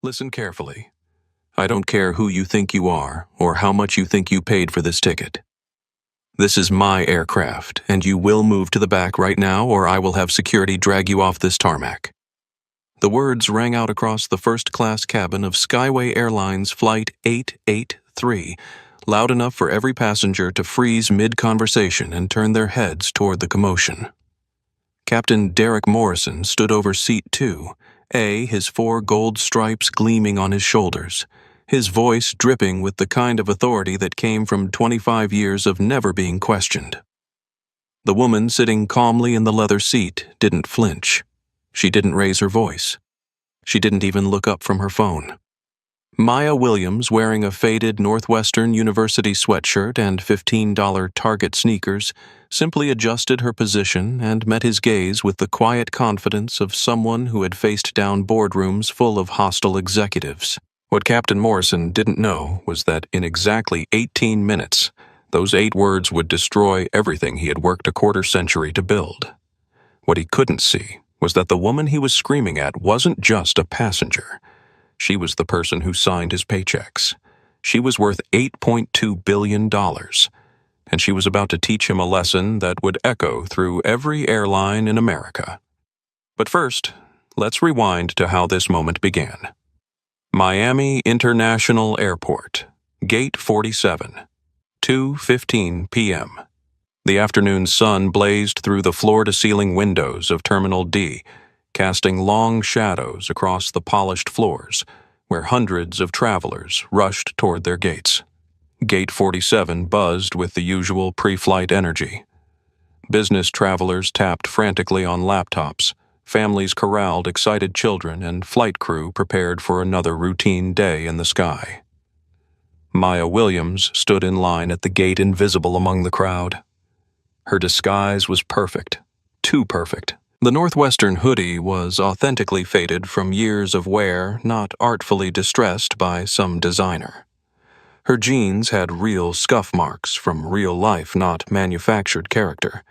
Listen carefully. I don't care who you think you are or how much you think you paid for this ticket. This is my aircraft, and you will move to the back right now or I will have security drag you off this tarmac. The words rang out across the first-class cabin of Skyway Airlines Flight 883, loud enough for every passenger to freeze mid-conversation and turn their heads toward the commotion. Captain Derek Morrison stood over seat 2, his 4 gold stripes gleaming on his shoulders, his voice dripping with the kind of authority that came from 25 years of never being questioned. The woman sitting calmly in the leather seat didn't flinch. She didn't raise her voice. She didn't even look up from her phone. Maya Williams, wearing a faded Northwestern University sweatshirt and $15 Target sneakers, simply adjusted her position and met his gaze with the quiet confidence of someone who had faced down boardrooms full of hostile executives. What Captain Morrison didn't know was that in exactly 18 minutes, those 8 words would destroy everything he had worked a quarter-century to build. What he couldn't see was that the woman he was screaming at wasn't just a passenger. She was the person who signed his paychecks. She was worth $8.2 billion, and she was about to teach him a lesson that would echo through every airline in America. But first, let's rewind to how this moment began. Miami International Airport, Gate 47, 2:15 p.m. The afternoon sun blazed through the floor-to-ceiling windows of Terminal D, casting long shadows across the polished floors, where hundreds of travelers rushed toward their gates. Gate 47 buzzed with the usual pre-flight energy. Business travelers tapped frantically on laptops, families corralled excited children, and flight crew prepared for another routine day in the sky. Maya Williams stood in line at the gate, invisible among the crowd. Her disguise was perfect, too perfect. The Northwestern hoodie was authentically faded from years of wear, not artfully distressed by some designer. Her jeans had real scuff marks from real life, not manufactured character.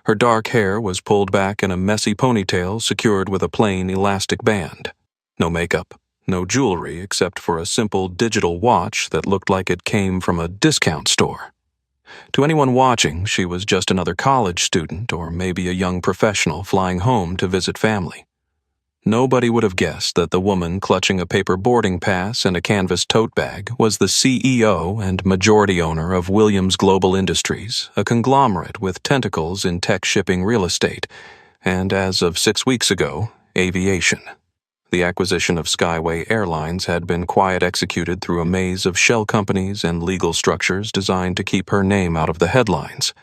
Her dark hair was pulled back in a messy ponytail secured with a plain elastic band. No makeup, no jewelry except for a simple digital watch that looked like it came from a discount store. To anyone watching, she was just another college student or maybe a young professional flying home to visit family. Nobody would have guessed that the woman clutching a paper boarding pass and a canvas tote bag was the CEO and majority owner of Williams Global Industries, a conglomerate with tentacles in tech shipping real estate, and as of 6 weeks ago, aviation. The acquisition of Skyway Airlines had been quiet executed through a maze of shell companies and legal structures designed to keep her name out of the headlines.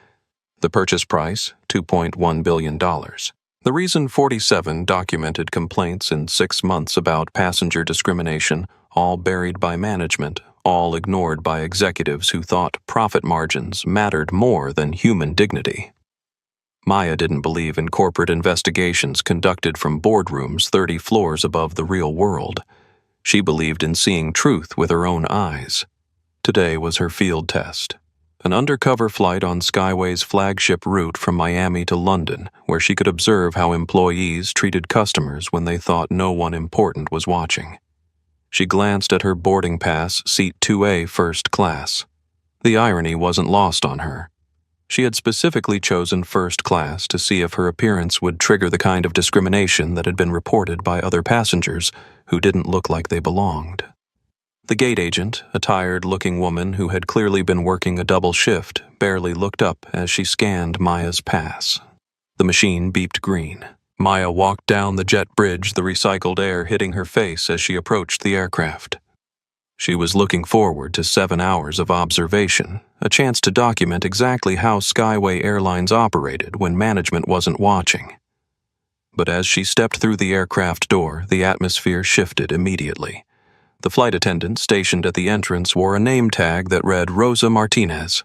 The purchase price, $2.1 billion. The reason 47 documented complaints in 6 months about passenger discrimination, all buried by management, all ignored by executives who thought profit margins mattered more than human dignity. Maya didn't believe in corporate investigations conducted from boardrooms 30 floors above the real world. She believed in seeing truth with her own eyes. Today was her field test. An undercover flight on Skyway's flagship route from Miami to London, where she could observe how employees treated customers when they thought no one important was watching. She glanced at her boarding pass, seat 2A first class. The irony wasn't lost on her. She had specifically chosen first class to see if her appearance would trigger the kind of discrimination that had been reported by other passengers who didn't look like they belonged. The gate agent, a tired-looking woman who had clearly been working a double shift, barely looked up as she scanned Maya's pass. The machine beeped green. Maya walked down the jet bridge, the recycled air hitting her face as she approached the aircraft. She was looking forward to 7 hours of observation, a chance to document exactly how Skyway Airlines operated when management wasn't watching. But as she stepped through the aircraft door, the atmosphere shifted immediately. The flight attendant stationed at the entrance wore a name tag that read Rosa Martinez.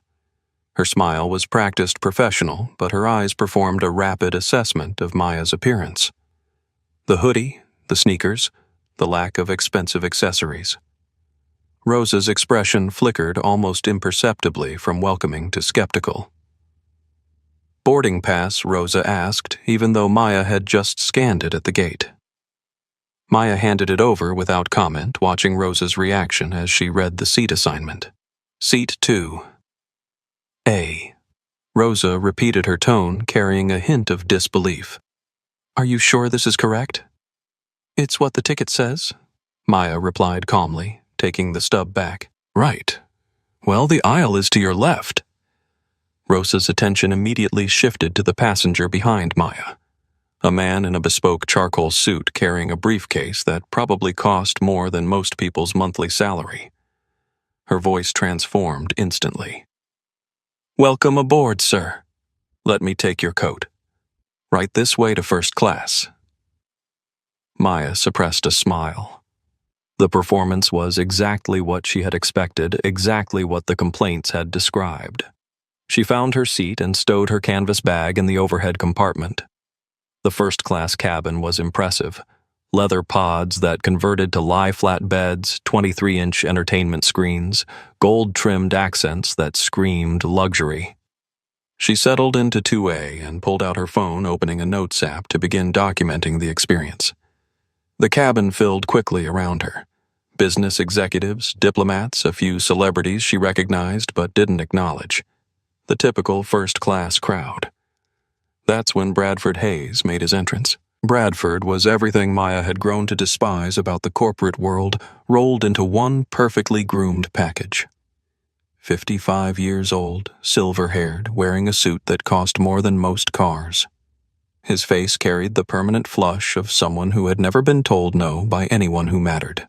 Her smile was practiced professional, but her eyes performed a rapid assessment of Maya's appearance. The hoodie, the sneakers, the lack of expensive accessories. Rosa's expression flickered almost imperceptibly from welcoming to skeptical. "Boarding pass?" Rosa asked, even though Maya had just scanned it at the gate. Maya handed it over without comment, watching Rosa's reaction as she read the seat assignment. Seat 2A. Rosa repeated her tone, carrying a hint of disbelief. Are you sure this is correct? It's what the ticket says, Maya replied calmly, taking the stub back. Right. Well, the aisle is to your left. Rosa's attention immediately shifted to the passenger behind Maya, a man in a bespoke charcoal suit carrying a briefcase that probably cost more than most people's monthly salary. Her voice transformed instantly. Welcome aboard, sir. Let me take your coat. Right this way to first class. Maya suppressed a smile. The performance was exactly what she had expected, exactly what the complaints had described. She found her seat and stowed her canvas bag in the overhead compartment. The first-class cabin was impressive. Leather pods that converted to lie-flat beds, 23-inch entertainment screens, gold-trimmed accents that screamed luxury. She settled into 2A and pulled out her phone, opening a notes app to begin documenting the experience. The cabin filled quickly around her. Business executives, diplomats, a few celebrities she recognized but didn't acknowledge. The typical first-class crowd. That's when Bradford Hayes made his entrance. Bradford was everything Maya had grown to despise about the corporate world, rolled into one perfectly groomed package. 55 years old, silver-haired, wearing a suit that cost more than most cars. His face carried the permanent flush of someone who had never been told no by anyone who mattered.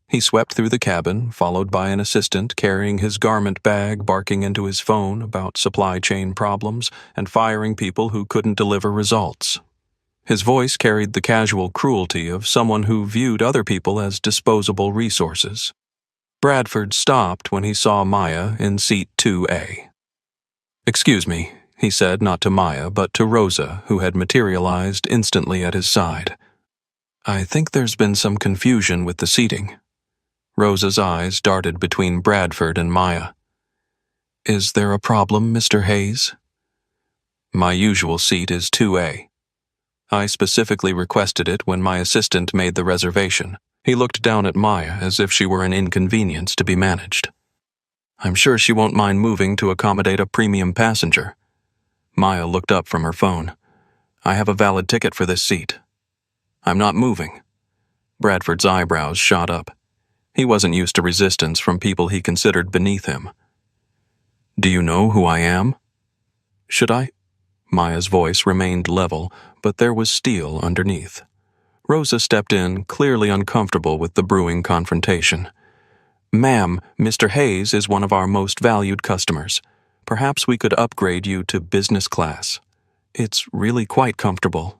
He swept through the cabin, followed by an assistant carrying his garment bag, barking into his phone about supply chain problems and firing people who couldn't deliver results. His voice carried the casual cruelty of someone who viewed other people as disposable resources. Bradford stopped when he saw Maya in seat 2A. Excuse me, he said, not to Maya, but to Rosa, who had materialized instantly at his side. I think there's been some confusion with the seating. Rosa's eyes darted between Bradford and Maya. Is there a problem, Mr. Hayes? My usual seat is 2A. I specifically requested it when my assistant made the reservation. He looked down at Maya as if she were an inconvenience to be managed. I'm sure she won't mind moving to accommodate a premium passenger. Maya looked up from her phone. I have a valid ticket for this seat. I'm not moving. Bradford's eyebrows shot up. He wasn't used to resistance from people he considered beneath him. Do you know who I am? Should I? Maya's voice remained level, but there was steel underneath. Rosa stepped in, clearly uncomfortable with the brewing confrontation. Ma'am, Mr. Hayes is one of our most valued customers. Perhaps we could upgrade you to business class. It's really quite comfortable.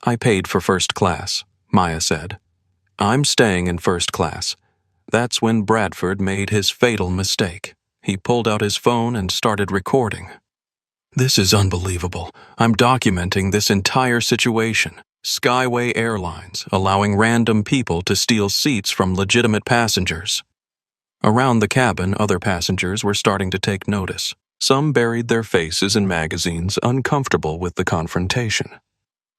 I paid for first class, Maya said. I'm staying in first class. That's when Bradford made his fatal mistake. He pulled out his phone and started recording. This is unbelievable. I'm documenting this entire situation. Skyway Airlines allowing random people to steal seats from legitimate passengers. Around the cabin, other passengers were starting to take notice. Some buried their faces in magazines, uncomfortable with the confrontation.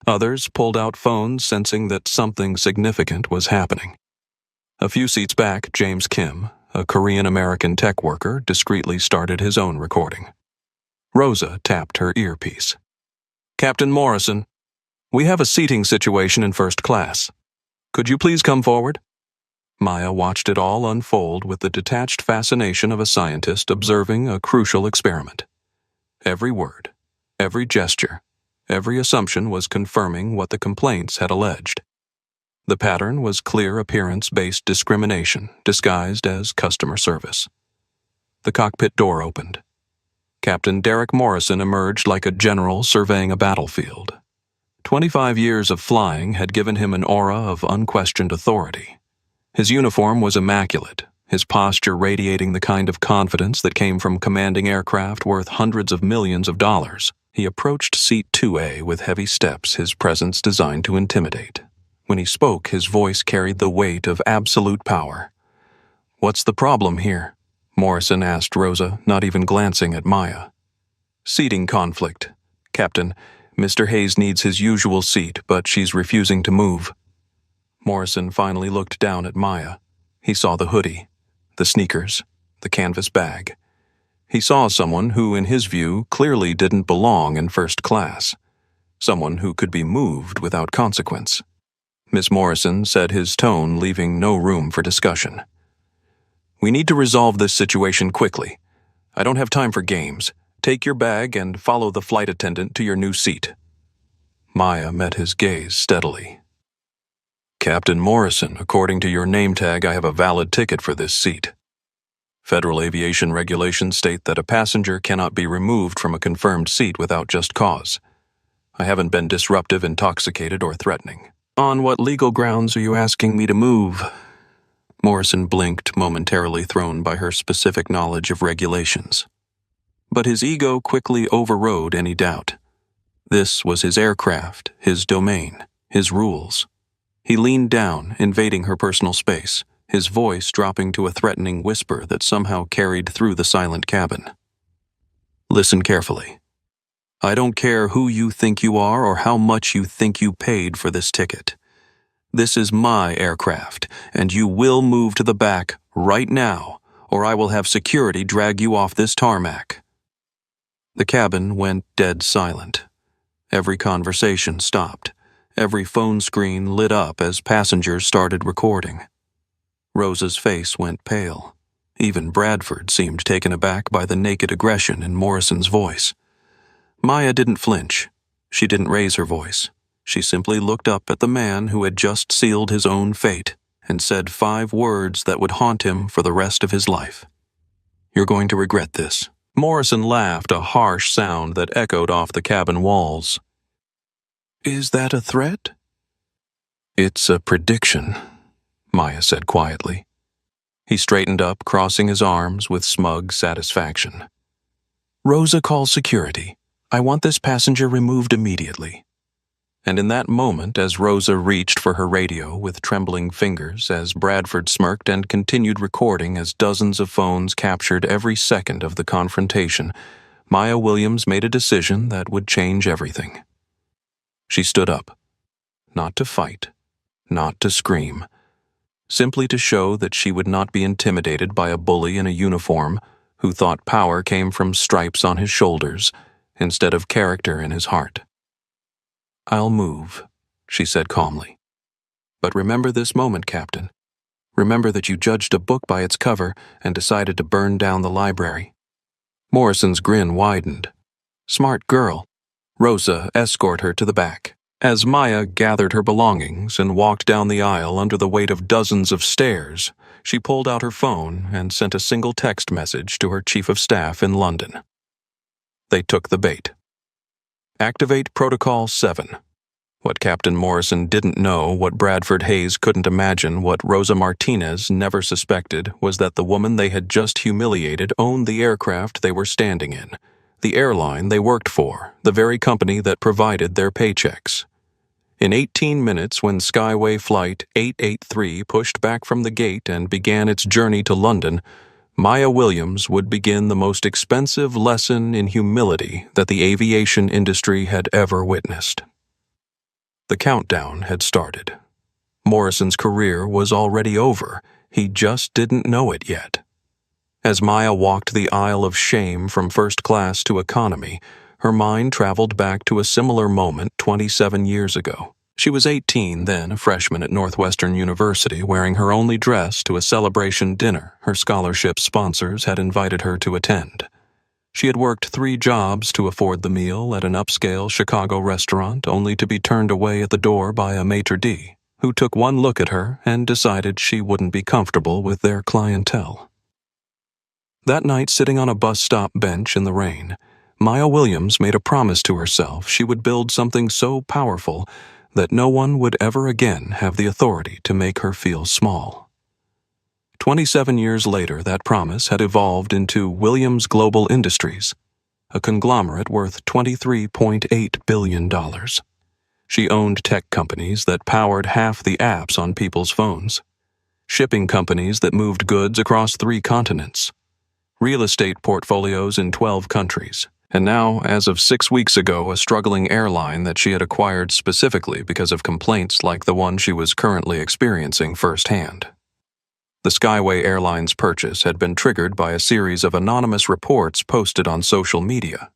Others pulled out phones, sensing that something significant was happening. A few seats back, James Kim, a Korean-American tech worker, discreetly started his own recording. Rosa tapped her earpiece. Captain Morrison, we have a seating situation in first class. Could you please come forward? Maya watched it all unfold with the detached fascination of a scientist observing a crucial experiment. Every word, every gesture, every assumption was confirming what the complaints had alleged. The pattern was clear appearance-based discrimination disguised as customer service. The cockpit door opened. Captain Derek Morrison emerged like a general surveying a battlefield. 25 years of flying had given him an aura of unquestioned authority. His uniform was immaculate, his posture radiating the kind of confidence that came from commanding aircraft worth hundreds of millions of dollars. He approached seat 2A with heavy steps, his presence designed to intimidate. When he spoke, his voice carried the weight of absolute power. What's the problem here? Morrison asked Rosa, not even glancing at Maya. Seating conflict. Captain, Mr. Hayes needs his usual seat, but she's refusing to move. Morrison finally looked down at Maya. He saw the hoodie, the sneakers, the canvas bag. He saw someone who, in his view, clearly didn't belong in first class. Someone who could be moved without consequence. Miss Morrison said, his tone leaving no room for discussion. "We need to resolve this situation quickly. I don't have time for games. Take your bag and follow the flight attendant to your new seat." Maya met his gaze steadily. "Captain Morrison, according to your name tag, I have a valid ticket for this seat. Federal aviation regulations state that a passenger cannot be removed from a confirmed seat without just cause. I haven't been disruptive, intoxicated, or threatening." "On what legal grounds are you asking me to move?" Morrison blinked, momentarily thrown by her specific knowledge of regulations. But his ego quickly overrode any doubt. This was his aircraft, his domain, his rules. He leaned down, invading her personal space, his voice dropping to a threatening whisper that somehow carried through the silent cabin. "Listen carefully. I don't care who you think you are or how much you think you paid for this ticket. This is my aircraft, and you will move to the back right now, or I will have security drag you off this tarmac." The cabin went dead silent. Every conversation stopped. Every phone screen lit up as passengers started recording. Rosa's face went pale. Even Bradford seemed taken aback by the naked aggression in Morrison's voice. Maya didn't flinch. She didn't raise her voice. She simply looked up at the man who had just sealed his own fate and said 5 words that would haunt him for the rest of his life. "You're going to regret this." Morrison laughed, a harsh sound that echoed off the cabin walls. "Is that a threat?" "It's a prediction," Maya said quietly. He straightened up, crossing his arms with smug satisfaction. "Rosa, call security. I want this passenger removed immediately." And in that moment, as Rosa reached for her radio with trembling fingers, as Bradford smirked and continued recording as dozens of phones captured every second of the confrontation, Maya Williams made a decision that would change everything. She stood up. Not to fight, not to scream, simply to show that she would not be intimidated by a bully in a uniform who thought power came from stripes on his shoulders instead of character in his heart. "I'll move," she said calmly. "But remember this moment, Captain. Remember that you judged a book by its cover and decided to burn down the library." Morrison's grin widened. "Smart girl." Rosa escorted her to the back. As Maya gathered her belongings and walked down the aisle under the weight of dozens of stares, she pulled out her phone and sent a single text message to her chief of staff in London. They took the bait. Activate Protocol 7. What Captain Morrison didn't know, what Bradford Hayes couldn't imagine, what Rosa Martinez never suspected, was that the woman they had just humiliated owned the aircraft they were standing in, the airline they worked for, the very company that provided their paychecks. In 18 minutes, when Skyway Flight 883 pushed back from the gate and began its journey to London, Maya Williams would begin the most expensive lesson in humility that the aviation industry had ever witnessed. The countdown had started. Morrison's career was already over. He just didn't know it yet. As Maya walked the aisle of shame from first class to economy, her mind traveled back to a similar moment 27 years ago. She was 18 then, a freshman at Northwestern University, wearing her only dress to a celebration dinner her scholarship sponsors had invited her to attend. She had worked 3 jobs to afford the meal at an upscale Chicago restaurant, only to be turned away at the door by a maitre d', who took one look at her and decided she wouldn't be comfortable with their clientele. That night, sitting on a bus stop bench in the rain, Maya Williams made a promise to herself she would build something so powerful that no one would ever again have the authority to make her feel small. 27 years later, that promise had evolved into Williams Global Industries, a conglomerate worth $23.8 billion. She owned tech companies that powered half the apps on people's phones, shipping companies that moved goods across 3 continents, real estate portfolios in 12 countries, And now, as of 6 weeks ago, a struggling airline that she had acquired specifically because of complaints like the one she was currently experiencing firsthand. The Skyway Airlines purchase had been triggered by a series of anonymous reports posted on social media.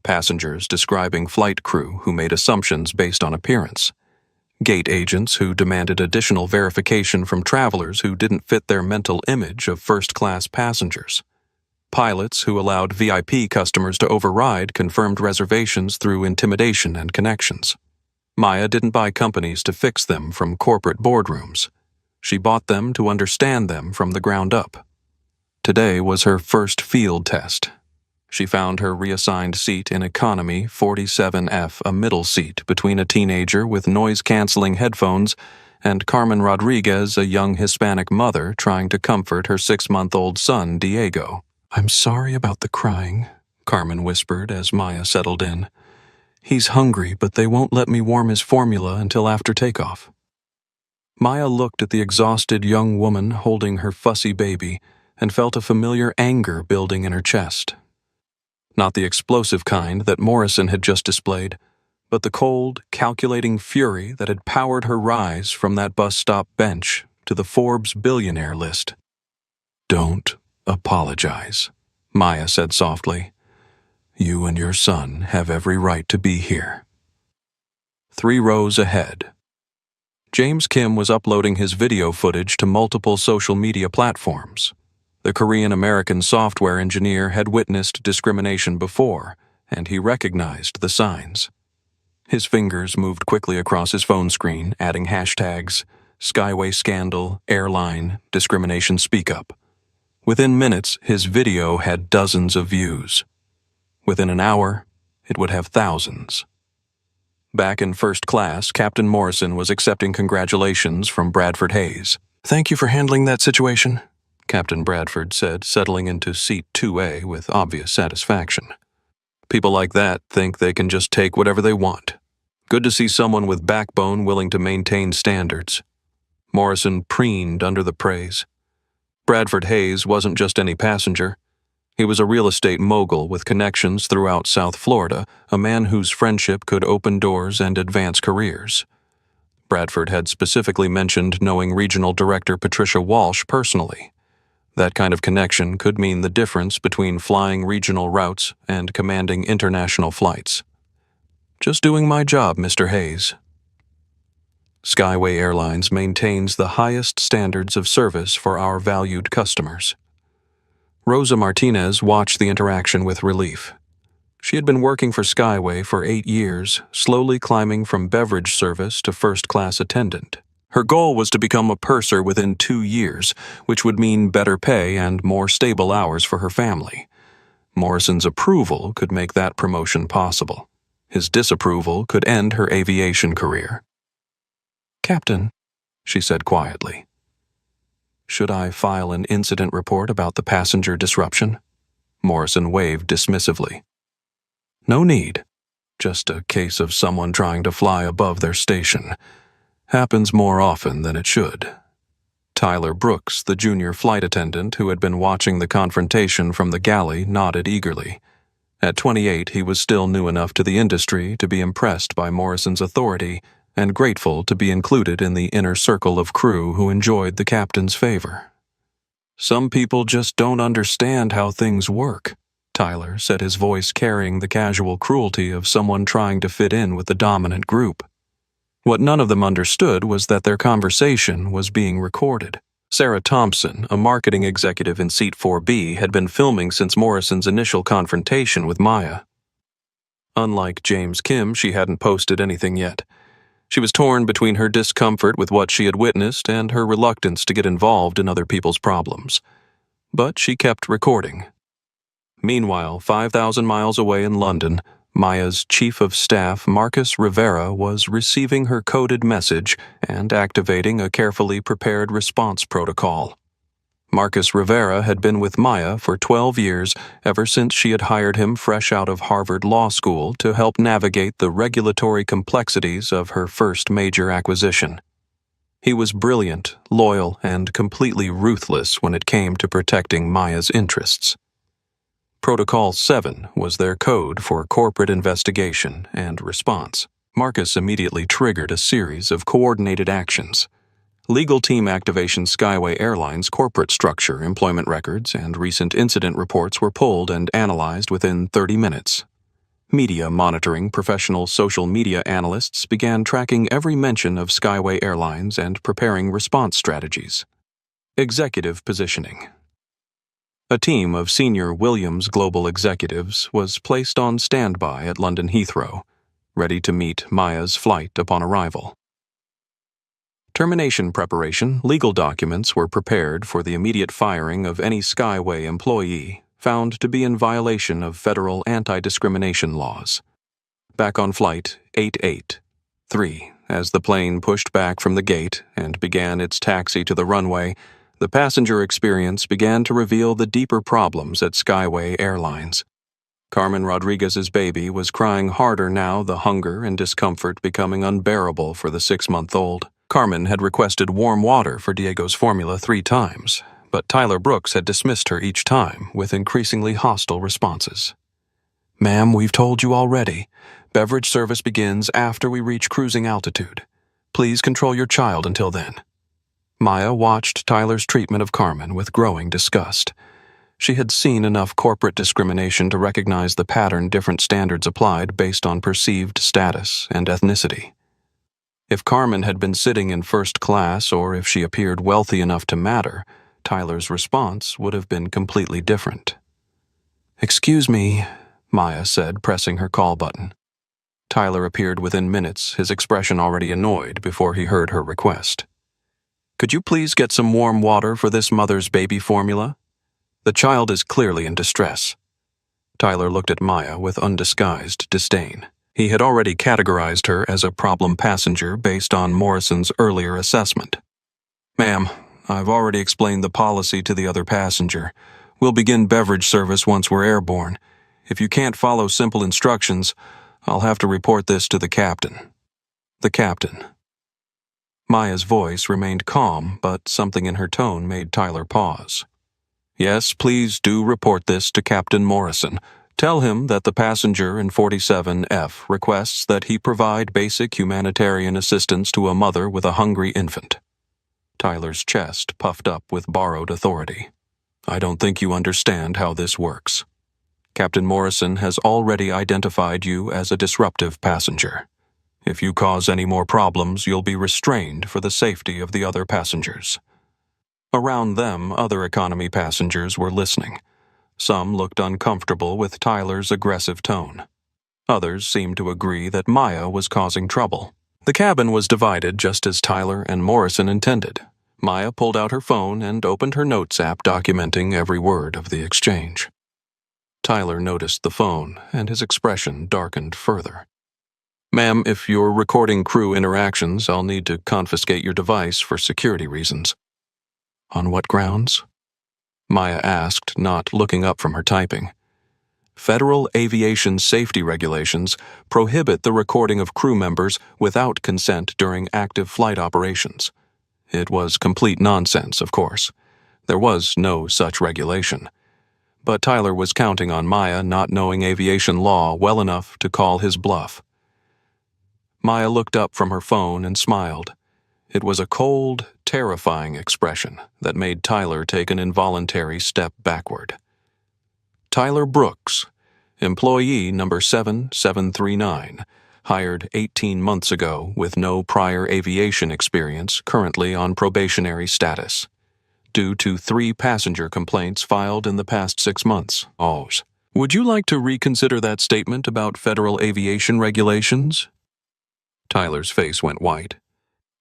Passengers describing flight crew who made assumptions based on appearance. Gate agents who demanded additional verification from travelers who didn't fit their mental image of first-class passengers. Pilots who allowed VIP customers to override confirmed reservations through intimidation and connections. Maya didn't buy companies to fix them from corporate boardrooms. She bought them to understand them from the ground up. Today was her first field test. She found her reassigned seat in Economy 47F, a middle seat between a teenager with noise-canceling headphones and Carmen Rodriguez, a young Hispanic mother trying to comfort her 6-month-old son, Diego. "I'm sorry about the crying," Carmen whispered as Maya settled in. "He's hungry, but they won't let me warm his formula until after takeoff." Maya looked at the exhausted young woman holding her fussy baby and felt a familiar anger building in her chest. Not the explosive kind that Morrison had just displayed, but the cold, calculating fury that had powered her rise from that bus stop bench to the Forbes billionaire list. "Don't apologize," Maya said softly. "You and your son have every right to be here." 3 rows ahead. James Kim was uploading his video footage to multiple social media platforms. The Korean-American software engineer had witnessed discrimination before, and he recognized the signs. His fingers moved quickly across his phone screen, adding hashtags: Skyway Scandal, Airline, Discrimination Speak Up. Within minutes, his video had dozens of views. Within an hour, it would have thousands. Back in first class, Captain Morrison was accepting congratulations from Bradford Hayes. "Thank you for handling that situation," Captain Bradford said, settling into seat 2A with obvious satisfaction. "People like that think they can just take whatever they want. Good to see someone with backbone willing to maintain standards." Morrison preened under the praise. Bradford Hayes wasn't just any passenger. He was a real estate mogul with connections throughout South Florida, a man whose friendship could open doors and advance careers. Bradford had specifically mentioned knowing Regional Director Patricia Walsh personally. That kind of connection could mean the difference between flying regional routes and commanding international flights. "Just doing my job, Mr. Hayes." Skyway Airlines maintains the highest standards of service for our valued customers. Rosa Martinez watched the interaction with relief. She had been working for Skyway for 8 years, slowly climbing from beverage service to first-class attendant. Her goal was to become a purser within 2 years, which would mean better pay and more stable hours for her family. Morrison's approval could make that promotion possible. His disapproval could end her aviation career. "Captain," she said quietly, "should I file an incident report about the passenger disruption?" Morrison waved dismissively. "No need. Just a case of someone trying to fly above their station. Happens more often than it should." Tyler Brooks, the junior flight attendant who had been watching the confrontation from the galley, nodded eagerly. At 28, he was still new enough to the industry to be impressed by Morrison's authority and grateful to be included in the inner circle of crew who enjoyed the captain's favor. "Some people just don't understand how things work," Tyler said, his voice carrying the casual cruelty of someone trying to fit in with the dominant group. What none of them understood was that their conversation was being recorded. Sarah Thompson, a marketing executive in seat 4B, had been filming since Morrison's initial confrontation with Maya. Unlike James Kim, she hadn't posted anything yet. She was torn between her discomfort with what she had witnessed and her reluctance to get involved in other people's problems. But she kept recording. Meanwhile, 5,000 miles away in London, Maya's chief of staff, Marcus Rivera, was receiving her coded message and activating a carefully prepared response protocol. Marcus Rivera had been with Maya for 12 years, ever since she had hired him fresh out of Harvard Law School to help navigate the regulatory complexities of her first major acquisition. He was brilliant, loyal, and completely ruthless when it came to protecting Maya's interests. Protocol 7 was their code for corporate investigation and response. Marcus immediately triggered a series of coordinated actions. Legal team activation Skyway Airlines corporate structure, employment records, and recent incident reports were pulled and analyzed within 30 minutes. Media monitoring professional social media analysts began tracking every mention of Skyway Airlines and preparing response strategies. Executive positioning. A team of senior Williams global executives was placed on standby at London Heathrow, ready to meet Maya's flight upon arrival. Termination preparation. Legal documents were prepared for the immediate firing of any Skyway employee found to be in violation of federal anti-discrimination laws. Back on flight 883, as the plane pushed back from the gate and began its taxi to the runway, the passenger experience began to reveal the deeper problems at Skyway Airlines. Carmen Rodriguez's baby was crying harder now, the hunger and discomfort becoming unbearable for the 6-month-old. Carmen had requested warm water for Diego's formula 3 times, but Tyler Brooks had dismissed her each time with increasingly hostile responses. "Ma'am, we've told you already. Beverage service begins after we reach cruising altitude. Please control your child until then." Maya watched Tyler's treatment of Carmen with growing disgust. She had seen enough corporate discrimination to recognize the pattern different standards applied based on perceived status and ethnicity. If Carmen had been sitting in first class or if she appeared wealthy enough to matter, Tyler's response would have been completely different. "Excuse me," Maya said, pressing her call button. Tyler appeared within minutes, his expression already annoyed before he heard her request. "Could you please get some warm water for this mother's baby formula? The child is clearly in distress." Tyler looked at Maya with undisguised disdain. He had already categorized her as a problem passenger based on Morrison's earlier assessment. "Ma'am, I've already explained the policy to the other passenger. We'll begin beverage service once we're airborne. If you can't follow simple instructions, I'll have to report this to the captain." The captain. Maya's voice remained calm, but something in her tone made Tyler pause. "Yes, please do report this to Captain Morrison. Tell him that the passenger in 47F requests that he provide basic humanitarian assistance to a mother with a hungry infant." Tyler's chest puffed up with borrowed authority. "I don't think you understand how this works. Captain Morrison has already identified you as a disruptive passenger. If you cause any more problems, you'll be restrained for the safety of the other passengers." Around them, other economy passengers were listening. Some looked uncomfortable with Tyler's aggressive tone. Others seemed to agree that Maya was causing trouble. The cabin was divided just as Tyler and Morrison intended. Maya pulled out her phone and opened her notes app documenting every word of the exchange. Tyler noticed the phone, and his expression darkened further. "Ma'am, if you're recording crew interactions, I'll need to confiscate your device for security reasons." "On what grounds?" Maya asked, not looking up from her typing. "Federal aviation safety regulations prohibit the recording of crew members without consent during active flight operations." It was complete nonsense, of course. There was no such regulation. But Tyler was counting on Maya not knowing aviation law well enough to call his bluff. Maya looked up from her phone and smiled. It was a cold, terrifying expression that made Tyler take an involuntary step backward. "Tyler Brooks, employee number 7739, hired 18 months ago with no prior aviation experience, currently on probationary status. Due to 3 passenger complaints filed in the past 6 months. Alls. Would you like to reconsider that statement about federal aviation regulations?" Tyler's face went white.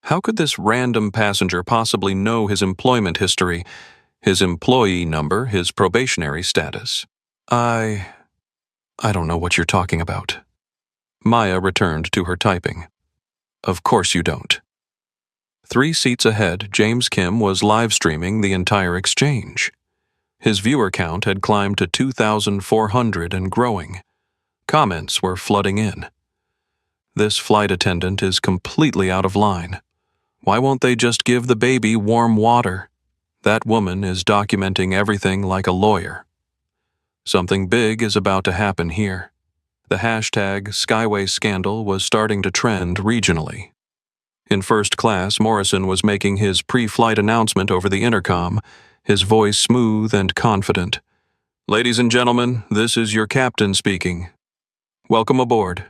How could this random passenger possibly know his employment history, his employee number, his probationary status? I don't know what you're talking about." Maya returned to her typing. "Of course you don't." 3 seats ahead, James Kim was live-streaming the entire exchange. His viewer count had climbed to 2,400 and growing. Comments were flooding in. "This flight attendant is completely out of line. Why won't they just give the baby warm water? That woman is documenting everything like a lawyer." Something big is about to happen here. The hashtag Skyway scandal was starting to trend regionally. In first class, Morrison was making his pre-flight announcement over the intercom, his voice smooth and confident. "Ladies and gentlemen, this is your captain speaking. Welcome aboard.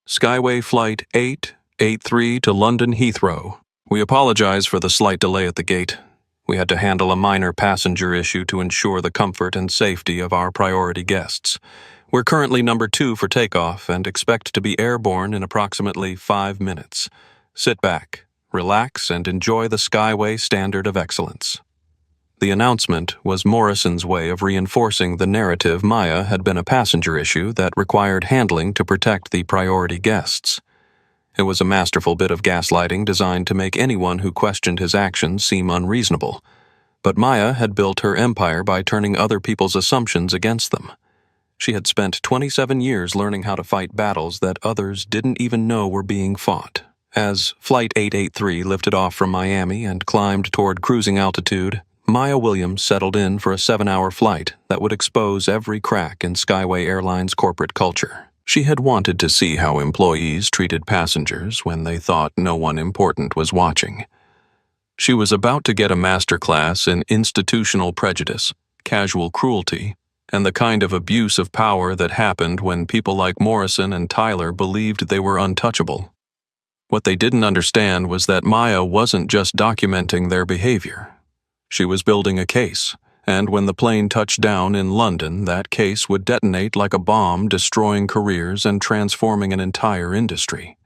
Skyway Flight 883 to London Heathrow. We apologize for the slight delay at the gate. We had to handle a minor passenger issue to ensure the comfort and safety of our priority guests. We're currently number 2 for takeoff and expect to be airborne in approximately 5 minutes. Sit back, relax, and enjoy the Skyway standard of excellence." The announcement was Morrison's way of reinforcing the narrative Maya had been a passenger issue that required handling to protect the priority guests. It was a masterful bit of gaslighting designed to make anyone who questioned his actions seem unreasonable. But Maya had built her empire by turning other people's assumptions against them. She had spent 27 years learning how to fight battles that others didn't even know were being fought. As Flight 883 lifted off from Miami and climbed toward cruising altitude, Maya Williams settled in for a 7-hour flight that would expose every crack in Skyway Airlines' corporate culture. She had wanted to see how employees treated passengers when they thought no one important was watching. She was about to get a masterclass in institutional prejudice, casual cruelty, and the kind of abuse of power that happened when people like Morrison and Tyler believed they were untouchable. What they didn't understand was that Maya wasn't just documenting their behavior. She was building a case, and when the plane touched down in London, that case would detonate like a bomb, destroying careers and transforming an entire industry.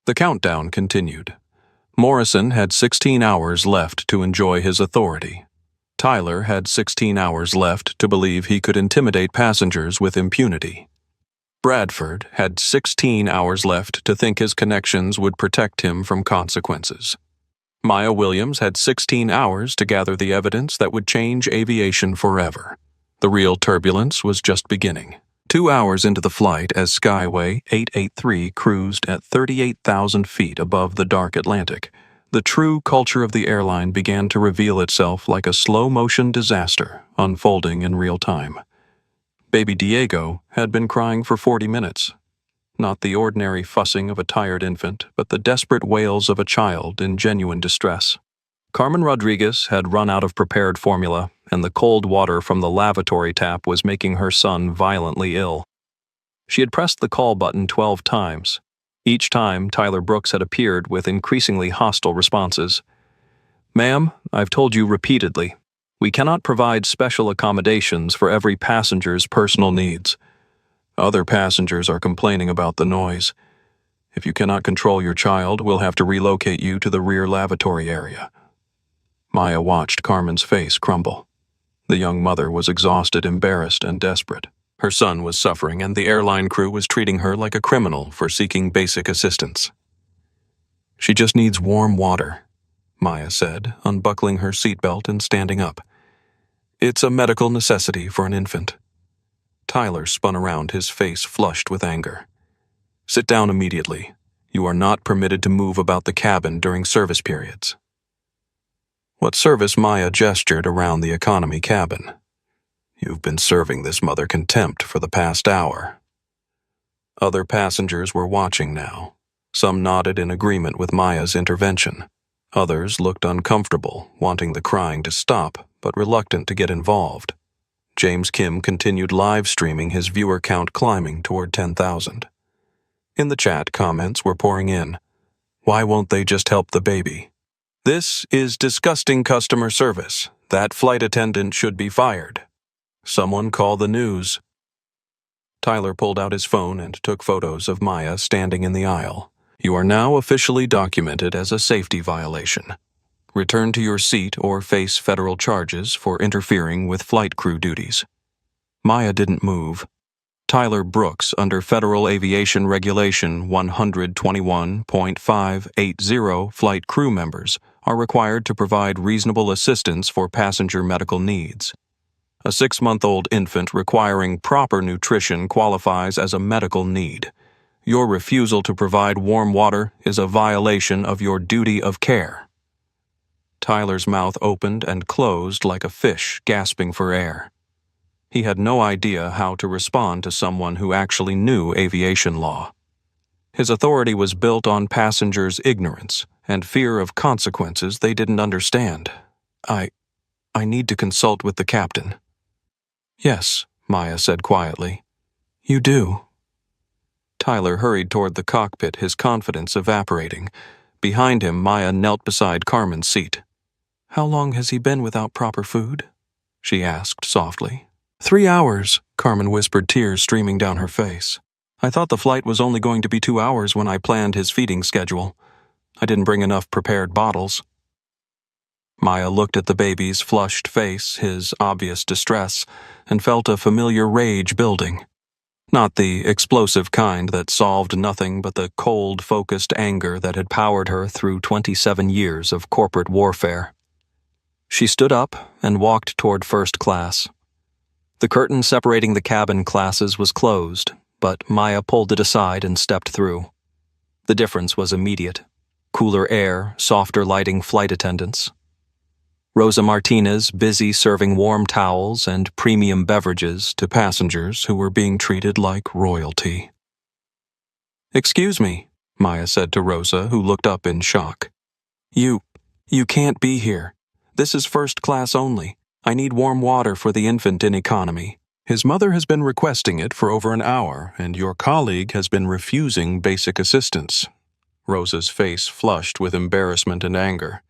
The countdown continued. Morrison had 16 hours left to enjoy his authority. Tyler had 16 hours left to believe he could intimidate passengers with impunity. Bradford had 16 hours left to think his connections would protect him from consequences. Maya Williams had 16 hours to gather the evidence that would change aviation forever. The real turbulence was just beginning. 2 hours into the flight, as Skyway 883 cruised at 38,000 feet above the dark Atlantic, the true culture of the airline began to reveal itself like a slow-motion disaster unfolding in real time. Baby Diego had been crying for 40 minutes. Not the ordinary fussing of a tired infant, but the desperate wails of a child in genuine distress. Carmen Rodriguez had run out of prepared formula, and the cold water from the lavatory tap was making her son violently ill. She had pressed the call button 12 times. Each time, Tyler Brooks had appeared with increasingly hostile responses. "Ma'am, I've told you repeatedly. We cannot provide special accommodations for every passenger's personal needs. Other passengers are complaining about the noise. If you cannot control your child, we'll have to relocate you to the rear lavatory area." Maya watched Carmen's face crumble. The young mother was exhausted, embarrassed, and desperate. Her son was suffering, and the airline crew was treating her like a criminal for seeking basic assistance. "She just needs warm water," Maya said, unbuckling her seatbelt and standing up. "It's a medical necessity for an infant." Tyler spun around, his face flushed with anger. "Sit down immediately. You are not permitted to move about the cabin during service periods." What service? Maya gestured around the economy cabin. "You've been serving this mother contempt for the past hour." Other passengers were watching now. Some nodded in agreement with Maya's intervention. Others looked uncomfortable, wanting the crying to stop, but reluctant to get involved. James Kim continued live streaming, his viewer count climbing toward 10,000. In the chat, comments were pouring in. "Why won't they just help the baby? This is disgusting customer service. That flight attendant should be fired. Someone call the news." Tyler pulled out his phone and took photos of Maya standing in the aisle. "You are now officially documented as a safety violation. Return to your seat or face federal charges for interfering with flight crew duties." Maya didn't move. Tyler Brooks, under Federal Aviation Regulation 121.580, flight crew members are required to provide reasonable assistance for passenger medical needs. A 6-month-old infant requiring proper nutrition qualifies as a medical need. Your refusal to provide warm water is a violation of your duty of care. Tyler's mouth opened and closed like a fish gasping for air. He had no idea how to respond to someone who actually knew aviation law. His authority was built on passengers' ignorance and fear of consequences they didn't understand. I need to consult with the captain." "Yes," Maya said quietly. "You do." Tyler hurried toward the cockpit, his confidence evaporating. Behind him, Maya knelt beside Carmen's seat. "How long has he been without proper food?" she asked softly. 3 hours, Carmen whispered, tears streaming down her face. "I thought the flight was only going to be 2 hours when I planned his feeding schedule. I didn't bring enough prepared bottles." Maya looked at the baby's flushed face, his obvious distress, and felt a familiar rage building. Not the explosive kind that solved nothing but the cold, focused anger that had powered her through 27 years of corporate warfare. She stood up and walked toward first class. The curtain separating the cabin classes was closed, but Maya pulled it aside and stepped through. The difference was immediate. Cooler air, softer lighting flight attendants. Rosa Martinez busy serving warm towels and premium beverages to passengers who were being treated like royalty. "Excuse me," Maya said to Rosa, who looked up in shock. You can't be here. This is first class only. I need warm water for the infant in economy." "His mother has been requesting it for over an hour, and your colleague has been refusing basic assistance." Rosa's face flushed with embarrassment and anger.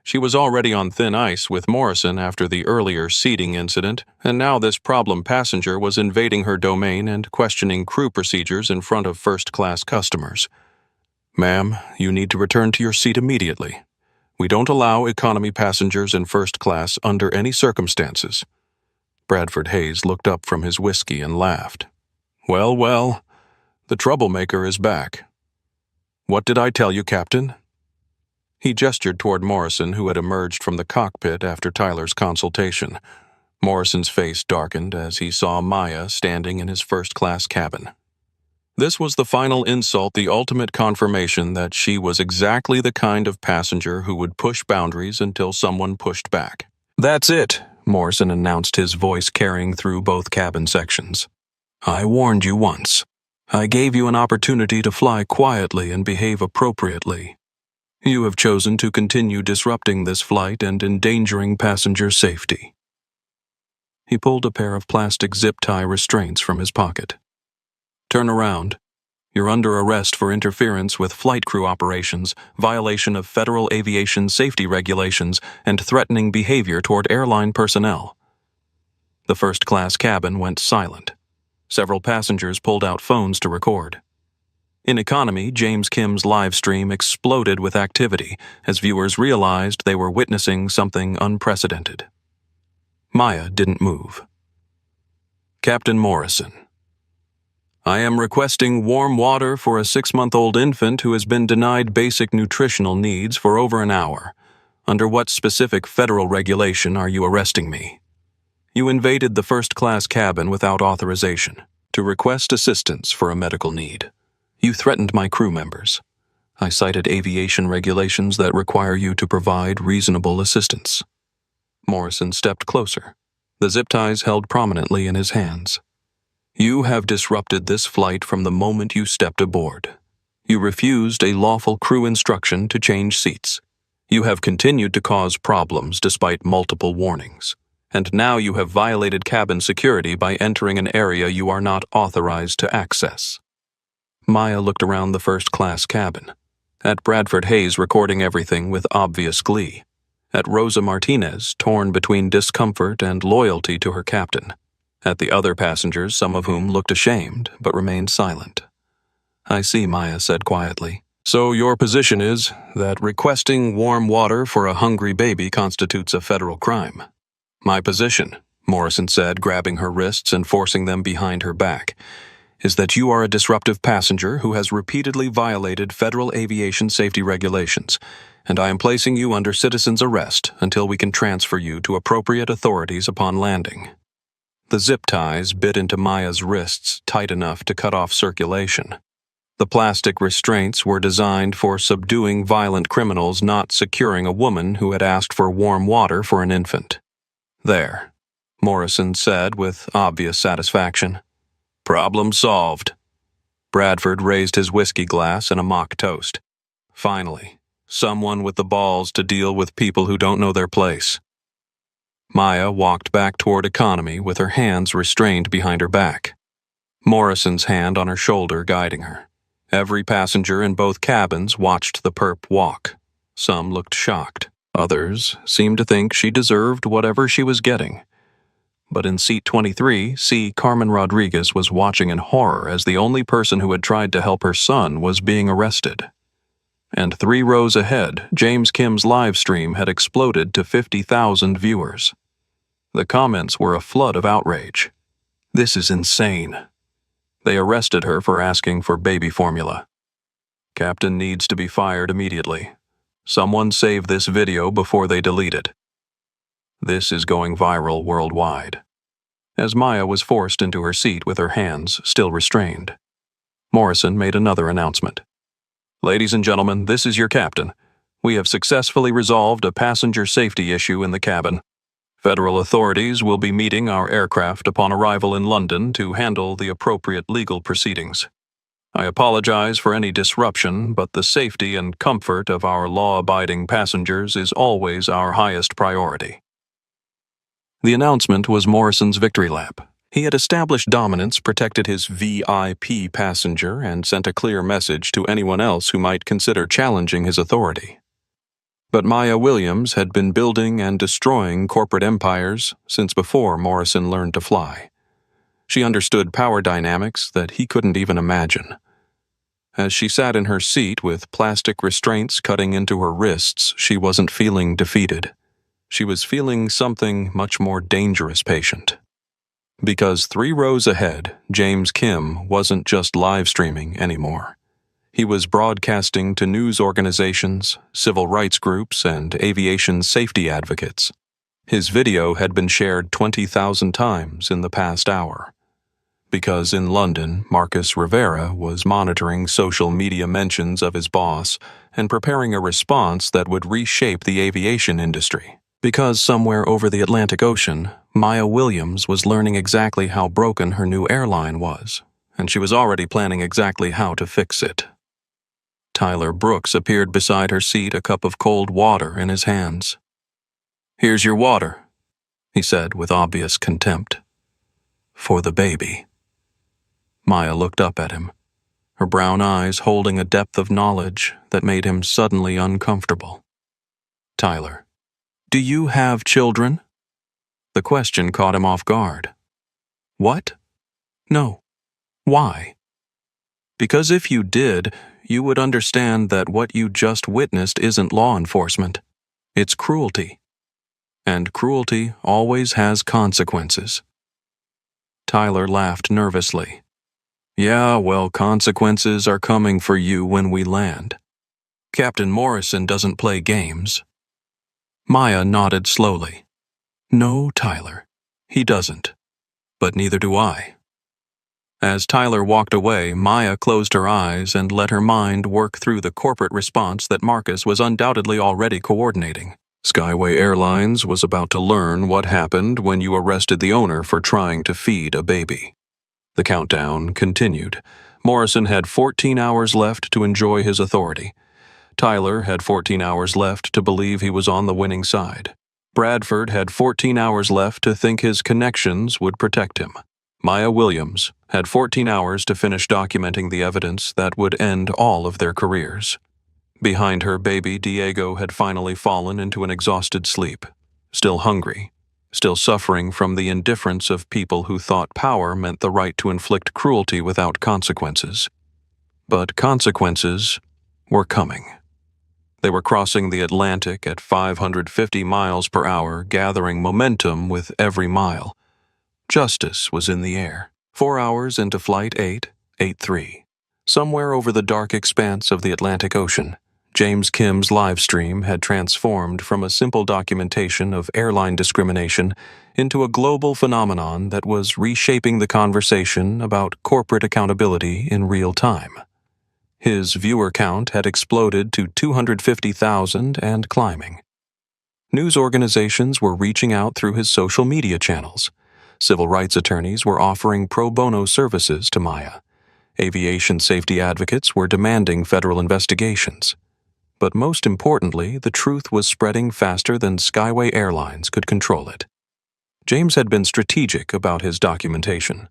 She was already on thin ice with Morrison after the earlier seating incident, and now this problem passenger was invading her domain and questioning crew procedures in front of first-class customers. "Ma'am, you need to return to your seat immediately. We don't allow economy passengers in first class under any circumstances." Bradford Hayes looked up from his whiskey and laughed. Well, the troublemaker is back. "What did I tell you, Captain?" He gestured toward Morrison, who had emerged from the cockpit after Tyler's consultation. Morrison's face darkened as he saw Maya standing in his first-class cabin. This was the final insult, the ultimate confirmation that she was exactly the kind of passenger who would push boundaries until someone pushed back. "That's it," Morrison announced, his voice carrying through both cabin sections. "I warned you once. I gave you an opportunity to fly quietly and behave appropriately. You have chosen to continue disrupting this flight and endangering passenger safety." He pulled a pair of plastic zip tie restraints from his pocket. "Turn around. You're under arrest for interference with flight crew operations, violation of federal aviation safety regulations, and threatening behavior toward airline personnel." The first-class cabin went silent. Several passengers pulled out phones to record. In economy, James Kim's live stream exploded with activity as viewers realized they were witnessing something unprecedented. Maya didn't move. "Captain Morrison, I am requesting warm water for a 6-month-old infant who has been denied basic nutritional needs for over an hour. Under what specific federal regulation are you arresting me? You invaded the first-class cabin without authorization to request assistance for a medical need. You threatened my crew members. I cited aviation regulations that require you to provide reasonable assistance." Morrison stepped closer, the zip ties held prominently in his hands. "You have disrupted this flight from the moment you stepped aboard. You refused a lawful crew instruction to change seats. You have continued to cause problems despite multiple warnings. And now you have violated cabin security by entering an area you are not authorized to access." Maya looked around the first-class cabin, at Bradford Hayes recording everything with obvious glee, at Rosa Martinez torn between discomfort and loyalty to her captain, at the other passengers, some of whom looked ashamed but remained silent. "I see," Maya said quietly. "So your position is that requesting warm water for a hungry baby constitutes a federal crime." "My position," Morrison said, grabbing her wrists and forcing them behind her back, "is that you are a disruptive passenger who has repeatedly violated federal aviation safety regulations, and I am placing you under citizen's arrest until we can transfer you to appropriate authorities upon landing." The zip ties bit into Maya's wrists tight enough to cut off circulation. The plastic restraints were designed for subduing violent criminals, not securing a woman who had asked for warm water for an infant. "There." Morrison said with obvious satisfaction. Problem solved. Bradford raised his whiskey glass in a mock toast. Finally, someone with the balls to deal with people who don't know their place. Maya walked back toward economy with her hands restrained behind her back. Morrison's hand on her shoulder guiding her. Every passenger in both cabins watched the perp walk. Some looked shocked. Others seemed to think she deserved whatever she was getting. But in seat 23, C. Carmen Rodriguez was watching in horror as the only person who had tried to help her son was being arrested. And 3 rows ahead, James Kim's live stream had exploded to 50,000 viewers. The comments were a flood of outrage. This is insane. They arrested her for asking for baby formula. Captain needs to be fired immediately. Someone save this video before they delete it. This is going viral worldwide. As Maya was forced into her seat with her hands still restrained, Morrison made another announcement. Ladies and gentlemen, this is your captain. We have successfully resolved a passenger safety issue in the cabin. Federal authorities will be meeting our aircraft upon arrival in London to handle the appropriate legal proceedings. I apologize for any disruption, but the safety and comfort of our law-abiding passengers is always our highest priority. The announcement was Morrison's victory lap. He had established dominance, protected his VIP passenger, and sent a clear message to anyone else who might consider challenging his authority. But Maya Williams had been building and destroying corporate empires since before Morrison learned to fly. She understood power dynamics that he couldn't even imagine. As she sat in her seat with plastic restraints cutting into her wrists, she wasn't feeling defeated. She was feeling something much more dangerous, patient. Because 3 rows ahead, James Kim wasn't just live streaming anymore. He was broadcasting to news organizations, civil rights groups, and aviation safety advocates. His video had been shared 20,000 times in the past hour. Because in London, Marcus Rivera was monitoring social media mentions of his boss and preparing a response that would reshape the aviation industry. Because somewhere over the Atlantic Ocean, Maya Williams was learning exactly how broken her new airline was, and she was already planning exactly how to fix it. Tyler Brooks appeared beside her seat, a cup of cold water in his hands. "Here's your water," he said with obvious contempt. "For the baby." Maya looked up at him, her brown eyes holding a depth of knowledge that made him suddenly uncomfortable. "Tyler, do you have children?" The question caught him off guard. "What? No. Why?" "Because if you did, you would understand that what you just witnessed isn't law enforcement. It's cruelty. And cruelty always has consequences." Tyler laughed nervously. "Yeah, well, consequences are coming for you when we land. Captain Morrison doesn't play games." Maya nodded slowly. "No, Tyler, he doesn't. But neither do I." As Tyler walked away, Maya closed her eyes and let her mind work through the corporate response that Marcus was undoubtedly already coordinating. Skyway Airlines was about to learn what happened when you arrested the owner for trying to feed a baby. The countdown continued. Morrison had 14 hours left to enjoy his authority. Tyler had 14 hours left to believe he was on the winning side. Bradford had 14 hours left to think his connections would protect him. Maya Williams had 14 hours to finish documenting the evidence that would end all of their careers. Behind her, baby Diego had finally fallen into an exhausted sleep, still hungry, still suffering from the indifference of people who thought power meant the right to inflict cruelty without consequences. But consequences were coming. They were crossing the Atlantic at 550 miles per hour, gathering momentum with every mile. Justice was in the air. 4 hours into Flight 883. Somewhere over the dark expanse of the Atlantic Ocean, James Kim's live stream had transformed from a simple documentation of airline discrimination into a global phenomenon that was reshaping the conversation about corporate accountability in real time. His viewer count had exploded to 250,000 and climbing. News organizations were reaching out through his social media channels. Civil rights attorneys were offering pro bono services to Maya. Aviation safety advocates were demanding federal investigations. But most importantly, the truth was spreading faster than Skyway Airlines could control it. James had been strategic about his documentation.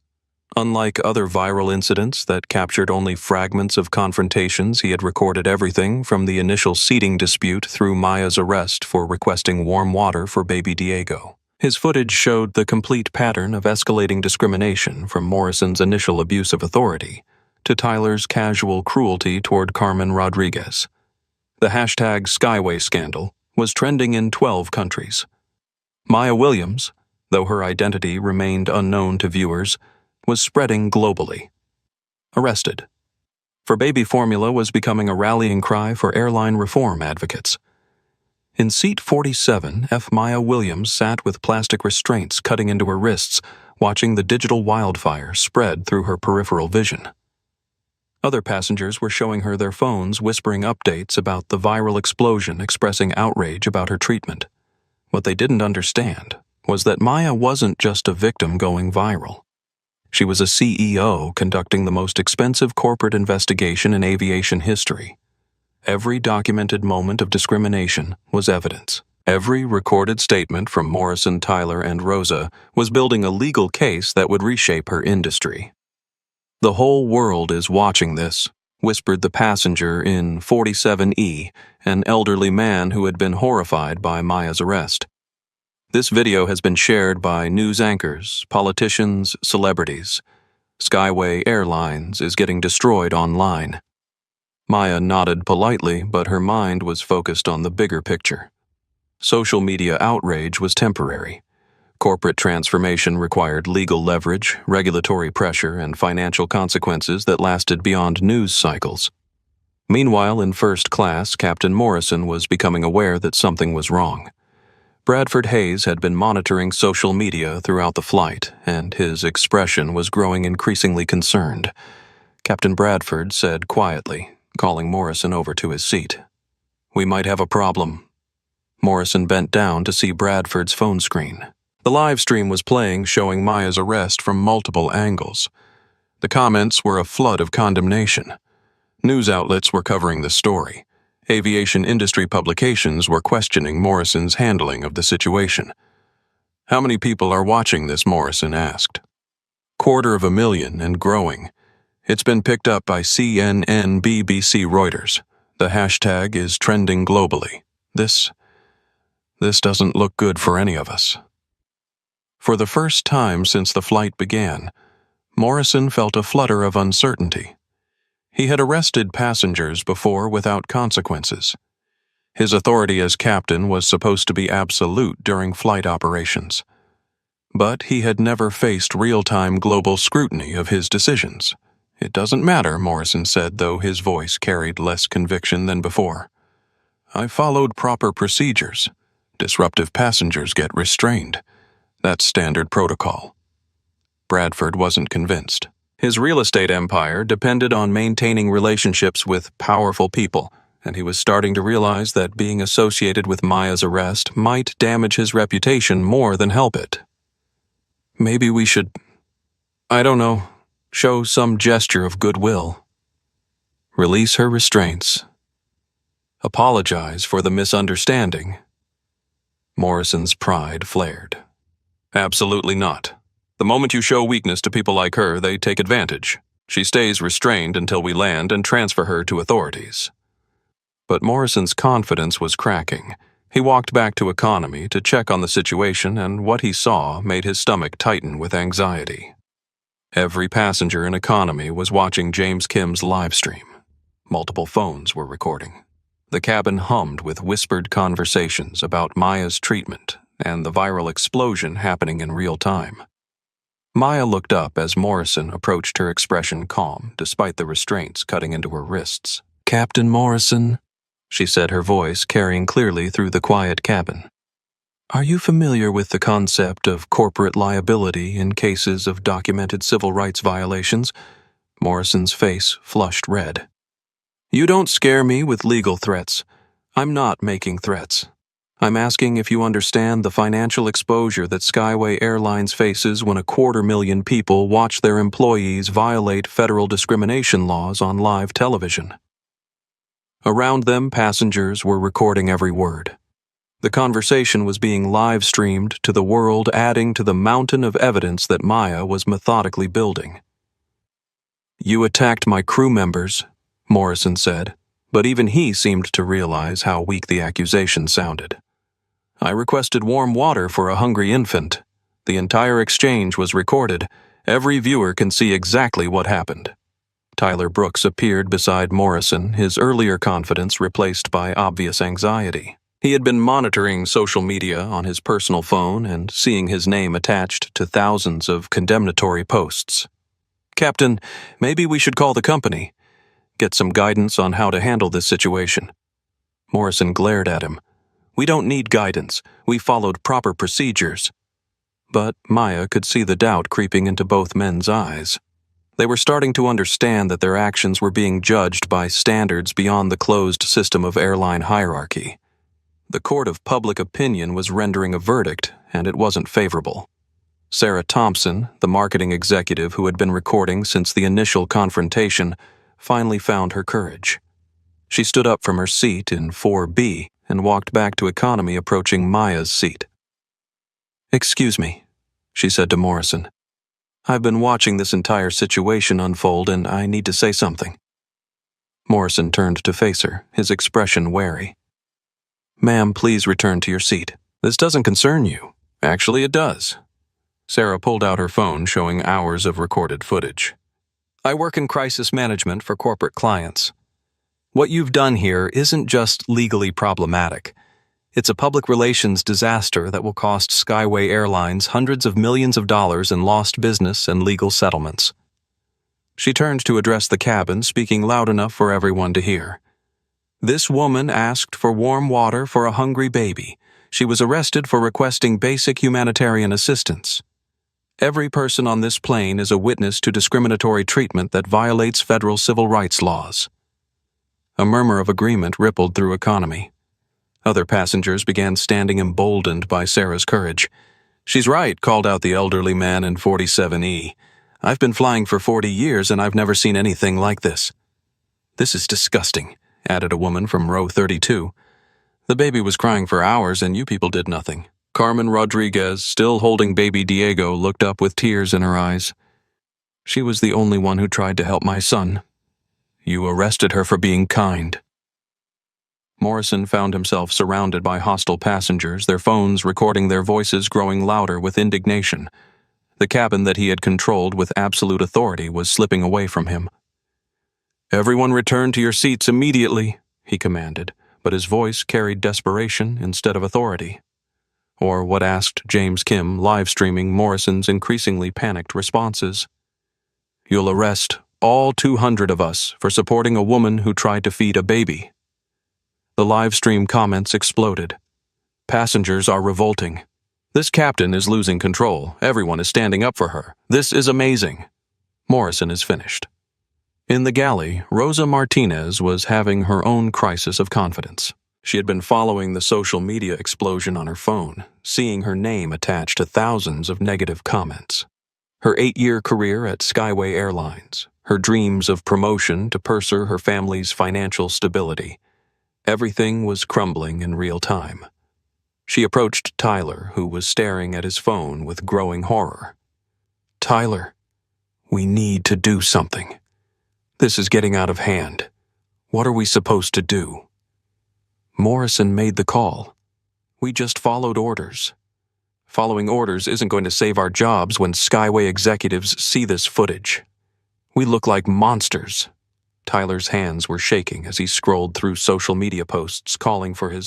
Unlike other viral incidents that captured only fragments of confrontations, he had recorded everything from the initial seating dispute through Maya's arrest for requesting warm water for baby Diego. His footage showed the complete pattern of escalating discrimination from Morrison's initial abuse of authority to Tyler's casual cruelty toward Carmen Rodriguez. The hashtag Skyway scandal was trending in 12 countries. Maya Williams, though her identity remained unknown to viewers, was spreading globally. Arrested. For baby formula was becoming a rallying cry for airline reform advocates. In seat 47, Maya Williams sat with plastic restraints cutting into her wrists, watching the digital wildfire spread through her peripheral vision. Other passengers were showing her their phones, whispering updates about the viral explosion, expressing outrage about her treatment. What they didn't understand was that Maya wasn't just a victim going viral. She was a CEO conducting the most expensive corporate investigation in aviation history. Every documented moment of discrimination was evidence. Every recorded statement from Morrison, Tyler, and Rosa was building a legal case that would reshape her industry. "The whole world is watching this," whispered the passenger in 47E, an elderly man who had been horrified by Maya's arrest. This video has been shared by news anchors, politicians, celebrities. Skyway Airlines is getting destroyed online. Maya nodded politely, but her mind was focused on the bigger picture. Social media outrage was temporary. Corporate transformation required legal leverage, regulatory pressure, and financial consequences that lasted beyond news cycles. Meanwhile, in first class, Captain Morrison was becoming aware that something was wrong. Bradford Hayes had been monitoring social media throughout the flight, and his expression was growing increasingly concerned. Captain Bradford said quietly, calling Morrison over to his seat. "We might have a problem." Morrison bent down to see Bradford's phone screen. The live stream was playing, showing Maya's arrest from multiple angles. The comments were a flood of condemnation. News outlets were covering the story. Aviation industry publications were questioning Morrison's handling of the situation. "How many people are watching this?" Morrison asked. "250,000 and growing. It's been picked up by CNN, BBC, Reuters. The hashtag is trending globally. This doesn't look good for any of us." For the first time since the flight began, Morrison felt a flutter of uncertainty. He had arrested passengers before without consequences. His authority as captain was supposed to be absolute during flight operations. But he had never faced real-time global scrutiny of his decisions. "It doesn't matter," Morrison said, though his voice carried less conviction than before. "I followed proper procedures. Disruptive passengers get restrained. That's standard protocol." Bradford wasn't convinced. His real estate empire depended on maintaining relationships with powerful people, and he was starting to realize that being associated with Maya's arrest might damage his reputation more than help it. "Maybe we should, I don't know, show some gesture of goodwill. Release her restraints. Apologize for the misunderstanding." Morrison's pride flared. "Absolutely not. The moment you show weakness to people like her, they take advantage. She stays restrained until we land and transfer her to authorities." But Morrison's confidence was cracking. He walked back to economy to check on the situation, and what he saw made his stomach tighten with anxiety. Every passenger in economy was watching James Kim's live stream. Multiple phones were recording. The cabin hummed with whispered conversations about Maya's treatment and the viral explosion happening in real time. Maya looked up as Morrison approached, her expression calm despite the restraints cutting into her wrists. "Captain Morrison," she said, her voice carrying clearly through the quiet cabin. "Are you familiar with the concept of corporate liability in cases of documented civil rights violations?" Morrison's face flushed red. "You don't scare me with legal threats. I'm not making threats. I'm asking if you understand the financial exposure that Skyway Airlines faces when 250,000 people watch their employees violate federal discrimination laws on live television. Around them, passengers were recording every word. The conversation was being live-streamed to the world, adding to the mountain of evidence that Maya was methodically building. "You attacked my crew members," Morrison said, but even he seemed to realize how weak the accusation sounded. "I requested warm water for a hungry infant. The entire exchange was recorded. Every viewer can see exactly what happened." Tyler Brooks appeared beside Morrison, his earlier confidence replaced by obvious anxiety. He had been monitoring social media on his personal phone and seeing his name attached to thousands of condemnatory posts. "Captain, maybe we should call the company. Get some guidance on how to handle this situation." Morrison glared at him. "We don't need guidance. We followed proper procedures." But Maya could see the doubt creeping into both men's eyes. They were starting to understand that their actions were being judged by standards beyond the closed system of airline hierarchy. The court of public opinion was rendering a verdict, and it wasn't favorable. Sarah Thompson, the marketing executive who had been recording since the initial confrontation, finally found her courage. She stood up from her seat in 4B and walked back to economy, approaching Maya's seat. "Excuse me," she said to Morrison. "I've been watching this entire situation unfold and I need to say something." Morrison turned to face her, his expression wary. "Ma'am, please return to your seat. This doesn't concern you. Actually, it does." Sarah pulled out her phone, showing hours of recorded footage. "I work in crisis management for corporate clients. What you've done here isn't just legally problematic. It's a public relations disaster that will cost Skyway Airlines hundreds of millions of dollars in lost business and legal settlements." She turned to address the cabin, speaking loud enough for everyone to hear. "This woman asked for warm water for a hungry baby. She was arrested for requesting basic humanitarian assistance. Every person on this plane is a witness to discriminatory treatment that violates federal civil rights laws." A murmur of agreement rippled through economy. Other passengers began standing emboldened by Sarah's courage. "She's right," called out the elderly man in 47E. "I've been flying for 40 years and I've never seen anything like this." "This is disgusting," added a woman from row 32. "The baby was crying for hours and you people did nothing." Carmen Rodriguez, still holding baby Diego, looked up with tears in her eyes. "She was the only one who tried to help my son. You arrested her for being kind." Morrison found himself surrounded by hostile passengers, their phones recording their voices growing louder with indignation. The cabin that he had controlled with absolute authority was slipping away from him. "Everyone return to your seats immediately," he commanded, but his voice carried desperation instead of authority. Or what asked James Kim, live-streaming Morrison's increasingly panicked responses. "You'll arrest all 200 of us for supporting a woman who tried to feed a baby." The live-stream comments exploded. "Passengers are revolting. This captain is losing control. Everyone is standing up for her. This is amazing. Morrison is finished." In the galley, Rosa Martinez was having her own crisis of confidence. She had been following the social media explosion on her phone, seeing her name attached to thousands of negative comments. Her 8-year career at Skyway Airlines, her dreams of promotion to pursue her family's financial stability. Everything was crumbling in real time. She approached Tyler, who was staring at his phone with growing horror. "Tyler, we need to do something. This is getting out of hand. What are we supposed to do?" Morrison made the call. "We just followed orders. Following orders isn't going to save our jobs when Skyway executives see this footage. We look like monsters." Tyler's hands were shaking as he scrolled through social media posts calling for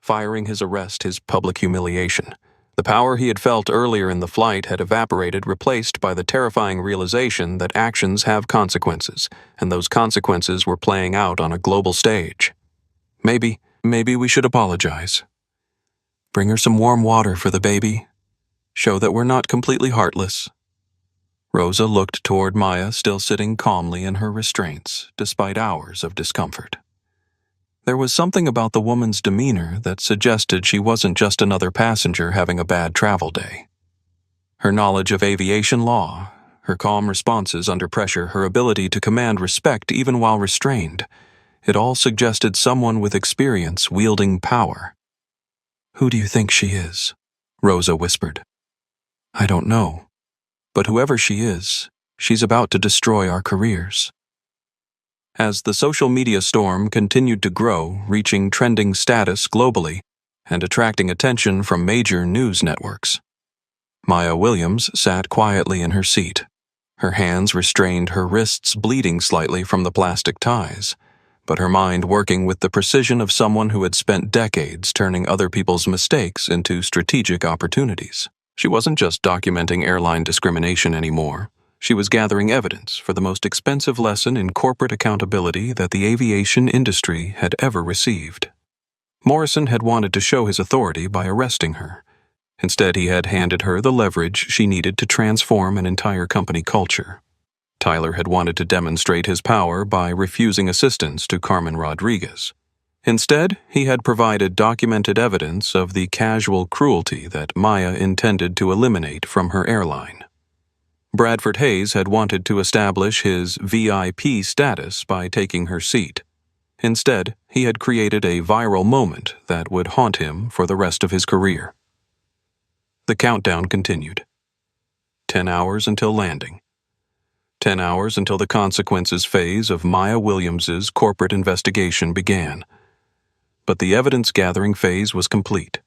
firing his arrest, his public humiliation. The power he had felt earlier in the flight had evaporated, replaced by the terrifying realization that actions have consequences, and those consequences were playing out on a global stage. Maybe we should apologize. Bring her some warm water for the baby. Show that we're not completely heartless." Rosa looked toward Maya, still sitting calmly in her restraints, despite hours of discomfort. There was something about the woman's demeanor that suggested she wasn't just another passenger having a bad travel day. Her knowledge of aviation law, her calm responses under pressure, her ability to command respect even while restrained, it all suggested someone with experience wielding power. "Who do you think she is?" Rosa whispered. "I don't know. But whoever she is, she's about to destroy our careers." As the social media storm continued to grow, reaching trending status globally and attracting attention from major news networks, Maya Williams sat quietly in her seat. Her hands restrained, her wrists bleeding slightly from the plastic ties, but her mind working with the precision of someone who had spent decades turning other people's mistakes into strategic opportunities. She wasn't just documenting airline discrimination anymore. She was gathering evidence for the most expensive lesson in corporate accountability that the aviation industry had ever received. Morrison had wanted to show his authority by arresting her. Instead, he had handed her the leverage she needed to transform an entire company culture. Tyler had wanted to demonstrate his power by refusing assistance to Carmen Rodriguez. Instead, he had provided documented evidence of the casual cruelty that Maya intended to eliminate from her airline. Bradford Hayes had wanted to establish his VIP status by taking her seat. Instead, he had created a viral moment that would haunt him for the rest of his career. The countdown continued. 10 hours until landing. 10 hours until the consequences phase of Maya Williams's corporate investigation began. But the evidence-gathering phase was complete.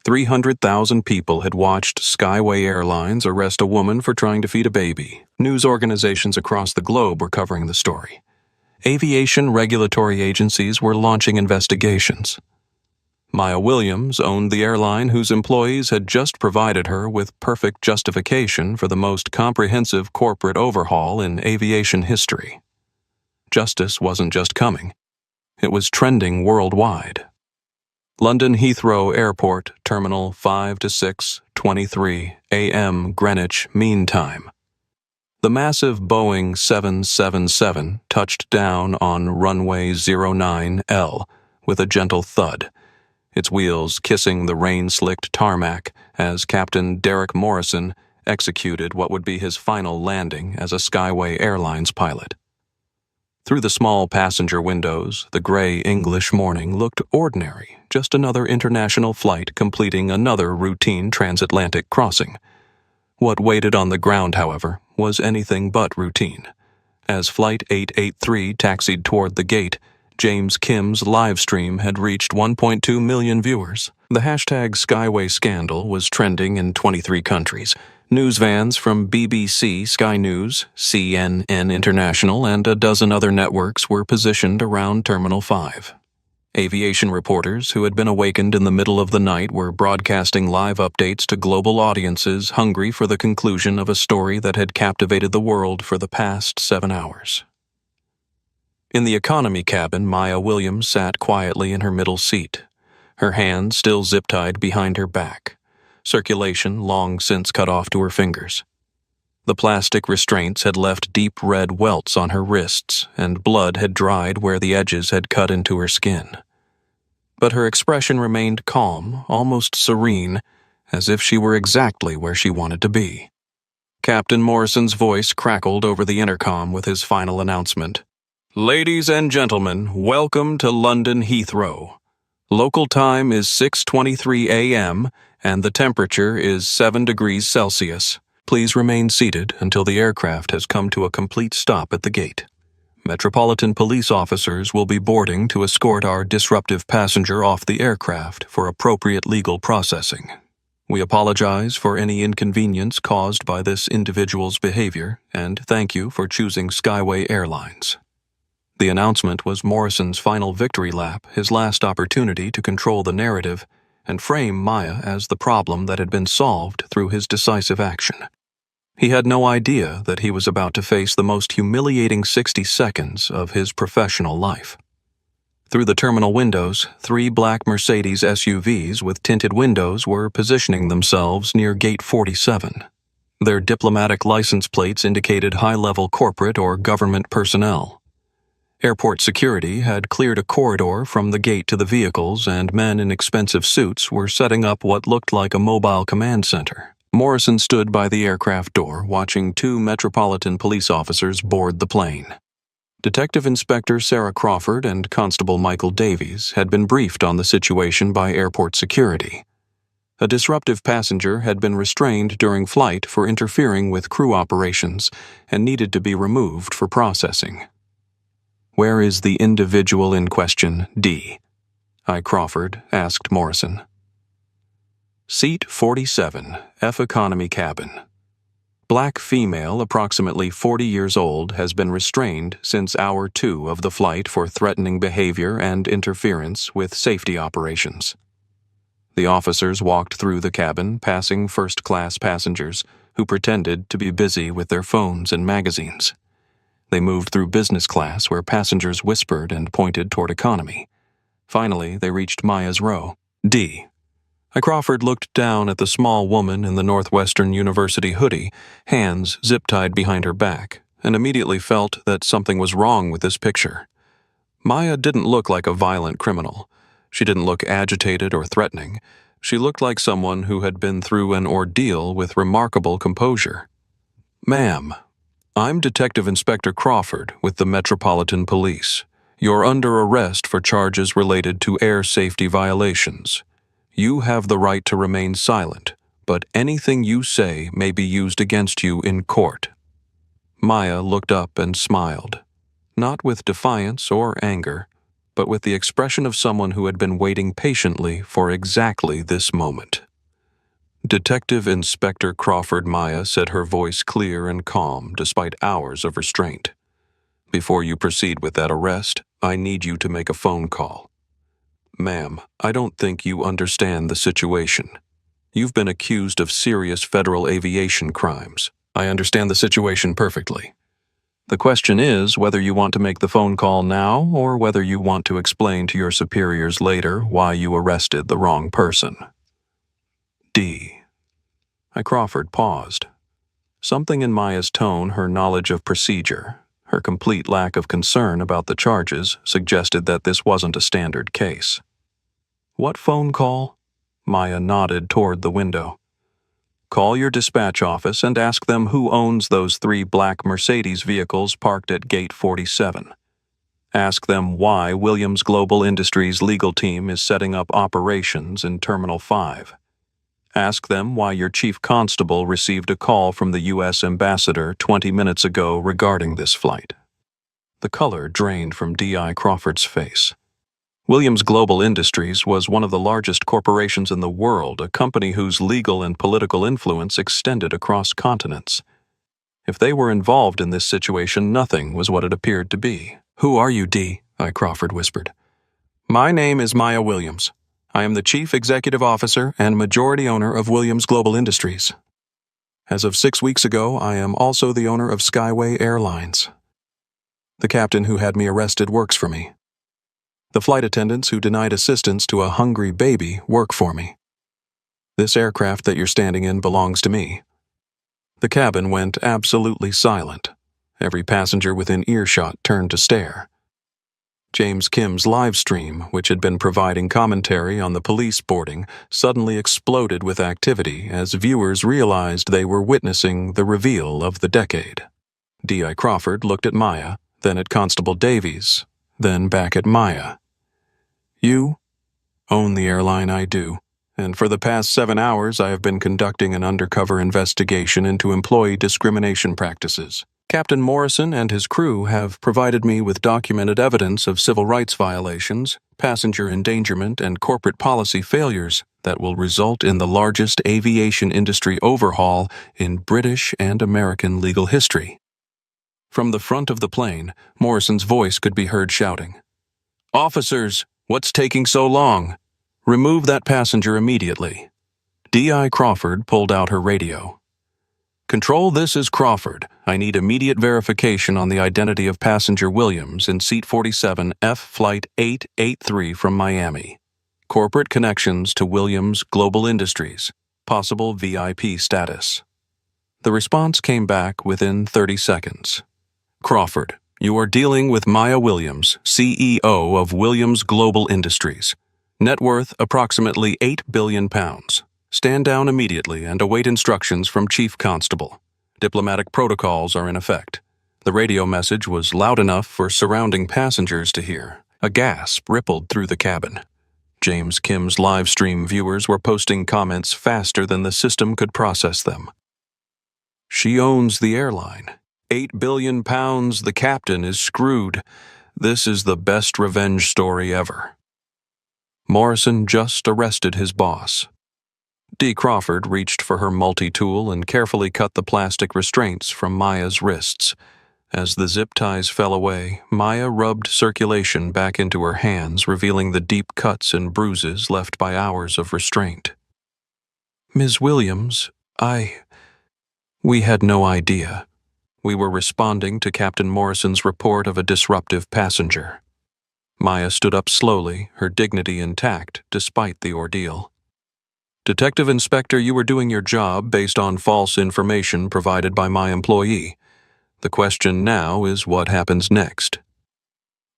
300,000 people had watched Skyway Airlines arrest a woman for trying to feed a baby. News organizations across the globe were covering the story. Aviation regulatory agencies were launching investigations. Maya Williams owned the airline whose employees had just provided her with perfect justification for the most comprehensive corporate overhaul in aviation history. Justice wasn't just coming. It was trending worldwide. London Heathrow Airport, Terminal 5 to 6:23 a.m. Greenwich Mean Time. The massive Boeing 777 touched down on runway 09L with a gentle thud, its wheels kissing the rain-slicked tarmac as Captain Derek Morrison executed what would be his final landing as a Skyway Airlines pilot. Through the small passenger windows, the gray English morning looked ordinary, just another international flight completing another routine transatlantic crossing. What waited on the ground, however, was anything but routine. As Flight 883 taxied toward the gate, James Kim's live stream had reached 1.2 million viewers. The hashtag Skyway Scandal was trending in 23 countries. News vans from BBC, Sky News, CNN International, and a dozen other networks were positioned around Terminal 5. Aviation reporters who had been awakened in the middle of the night were broadcasting live updates to global audiences hungry for the conclusion of a story that had captivated the world for the past 7 hours. In the economy cabin, Maya Williams sat quietly in her middle seat, her hands still zip-tied behind her back, circulation long since cut off to her fingers. The plastic restraints had left deep red welts on her wrists, and blood had dried where the edges had cut into her skin. But her expression remained calm, almost serene, as if she were exactly where she wanted to be. Captain Morrison's voice crackled over the intercom with his final announcement. "Ladies and gentlemen, welcome to London Heathrow. Local time is 6:23 a.m., and the temperature is 7 degrees Celsius. Please remain seated until the aircraft has come to a complete stop at the gate. Metropolitan police officers will be boarding to escort our disruptive passenger off the aircraft for appropriate legal processing. We apologize for any inconvenience caused by this individual's behavior, and thank you for choosing Skyway Airlines." The announcement was Morrison's final victory lap, his last opportunity to control the narrative and frame Maya as the problem that had been solved through his decisive action. He had no idea that he was about to face the most humiliating 60 seconds of his professional life. Through the terminal windows, 3 black Mercedes SUVs with tinted windows were positioning themselves near Gate 47. Their diplomatic license plates indicated high-level corporate or government personnel. Airport security had cleared a corridor from the gate to the vehicles, and men in expensive suits were setting up what looked like a mobile command center. Morrison stood by the aircraft door, watching two Metropolitan Police officers board the plane. Detective Inspector Sarah Crawford and Constable Michael Davies had been briefed on the situation by airport security. A disruptive passenger had been restrained during flight for interfering with crew operations and needed to be removed for processing. "Where is the individual in question, D?" I. Crawford asked Morrison. "Seat 47, F economy cabin. Black female, approximately 40 years old, has been restrained since hour 2 of the flight for threatening behavior and interference with safety operations." The officers walked through the cabin, passing first-class passengers who pretended to be busy with their phones and magazines. They moved through business class, where passengers whispered and pointed toward economy. Finally, they reached Maya's row. D. I. Crawford looked down at the small woman in the Northwestern University hoodie, hands zip-tied behind her back, and immediately felt that something was wrong with this picture. Maya didn't look like a violent criminal. She didn't look agitated or threatening. She looked like someone who had been through an ordeal with remarkable composure. "Ma'am, I'm Detective Inspector Crawford with the Metropolitan Police. You're under arrest for charges related to air safety violations. You have the right to remain silent, but anything you say may be used against you in court." Maya looked up and smiled, not with defiance or anger, but with the expression of someone who had been waiting patiently for exactly this moment. "Detective Inspector Crawford," Maya said, her voice clear and calm despite hours of restraint. "Before you proceed with that arrest, I need you to make a phone call. Ma'am, I don't think you understand the situation. You've been accused of serious federal aviation crimes." "I understand the situation perfectly. The question is whether you want to make the phone call now or whether you want to explain to your superiors later why you arrested the wrong person." D. I. Crawford paused. Something in Maya's tone, her knowledge of procedure, her complete lack of concern about the charges, suggested that this wasn't a standard case. "What phone call?" Maya nodded toward the window. "Call your dispatch office and ask them who owns those 3 black Mercedes vehicles parked at Gate 47. Ask them why Williams Global Industries' legal team is setting up operations in Terminal 5. Ask them why your chief constable received a call from the U.S. ambassador 20 minutes ago regarding this flight." The color drained from D.I. Crawford's face. Williams Global Industries was one of the largest corporations in the world, a company whose legal and political influence extended across continents. If they were involved in this situation, nothing was what it appeared to be. "Who are you, D?" I. Crawford whispered. "My name is Maya Williams. I am the Chief Executive Officer and majority owner of Williams Global Industries. As of 6 weeks ago, I am also the owner of Skyway Airlines. The captain who had me arrested works for me. The flight attendants who denied assistance to a hungry baby work for me. This aircraft that you're standing in belongs to me." The cabin went absolutely silent. Every passenger within earshot turned to stare. James Kim's live stream, which had been providing commentary on the police boarding, suddenly exploded with activity as viewers realized they were witnessing the reveal of the decade. D.I. Crawford looked at Maya, then at Constable Davies, then back at Maya. "You own the airline, I do, and for the past 7 hours I have been conducting an undercover investigation into employee discrimination practices. Captain Morrison and his crew have provided me with documented evidence of civil rights violations, passenger endangerment, and corporate policy failures that will result in the largest aviation industry overhaul in British and American legal history." From the front of the plane, Morrison's voice could be heard shouting, "Officers, what's taking so long? Remove that passenger immediately." D.I. Crawford pulled out her radio. "Control, this is Crawford. I need immediate verification on the identity of passenger Williams in seat 47 F Flight 883 from Miami. Corporate connections to Williams Global Industries. Possible VIP status." The response came back within 30 seconds. "Crawford, You are dealing with Maya Williams, CEO of Williams Global Industries. Net worth approximately £8 billion. Stand down immediately and await instructions from Chief Constable. Diplomatic protocols are in effect. The radio message was loud enough for surrounding passengers to hear. A gasp rippled through the cabin. James Kim's live stream viewers were posting comments faster than the system could process them. She owns the airline. £8 billion, the captain is screwed. This is the best revenge story ever. Morrison just arrested his boss. Dee Crawford reached for her multi-tool and carefully cut the plastic restraints from Maya's wrists. As the zip ties fell away, Maya rubbed circulation back into her hands, revealing the deep cuts and bruises left by hours of restraint. "Ms. Williams, we had no idea. We were responding to Captain Morrison's report of a disruptive passenger." Maya stood up slowly, her dignity intact despite the ordeal. "Detective Inspector, you were doing your job based on false information provided by my employee. The question now is what happens next."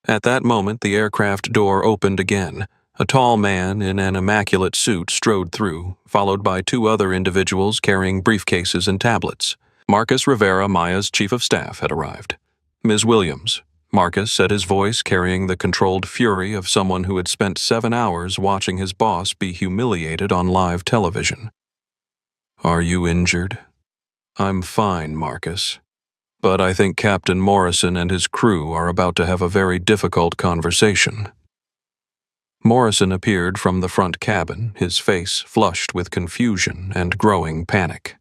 At that moment, the aircraft door opened again. A tall man in an immaculate suit strode through, followed by two other individuals carrying briefcases and tablets. Marcus Rivera, Maya's chief of staff, had arrived. "Ms. Williams," Marcus said, his voice carrying the controlled fury of someone who had spent 7 hours watching his boss be humiliated on live television. "Are you injured?" "I'm fine, Marcus. But I think Captain Morrison and his crew are about to have a very difficult conversation." Morrison appeared from the front cabin, his face flushed with confusion and growing panic.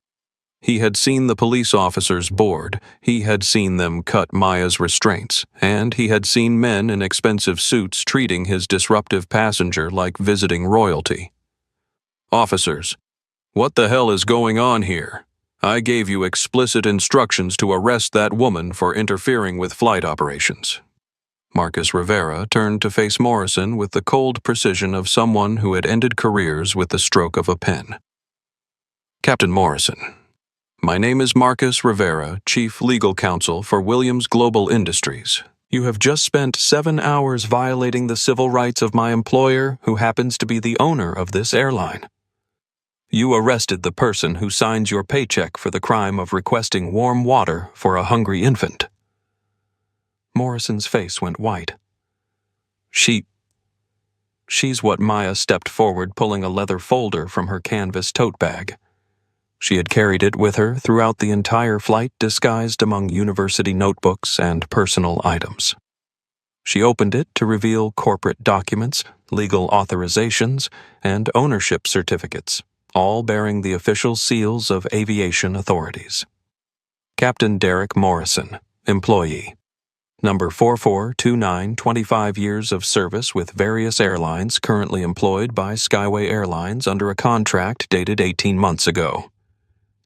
He had seen the police officers board, he had seen them cut Maya's restraints, and he had seen men in expensive suits treating his disruptive passenger like visiting royalty. "Officers, what the hell is going on here? I gave you explicit instructions to arrest that woman for interfering with flight operations." Marcus Rivera turned to face Morrison with the cold precision of someone who had ended careers with the stroke of a pen. "Captain Morrison, my name is Marcus Rivera, Chief Legal Counsel for Williams Global Industries. You have just spent 7 hours violating the civil rights of my employer, who happens to be the owner of this airline. You arrested the person who signs your paycheck for the crime of requesting warm water for a hungry infant." Morrison's face went white. She's what Maya stepped forward, pulling a leather folder from her canvas tote bag. She had carried it with her throughout the entire flight, disguised among university notebooks and personal items. She opened it to reveal corporate documents, legal authorizations, and ownership certificates, all bearing the official seals of aviation authorities. Captain Derek Morrison, employee. Number 4429, 25 years of service with various airlines, currently employed by Skyway Airlines under a contract dated 18 months ago.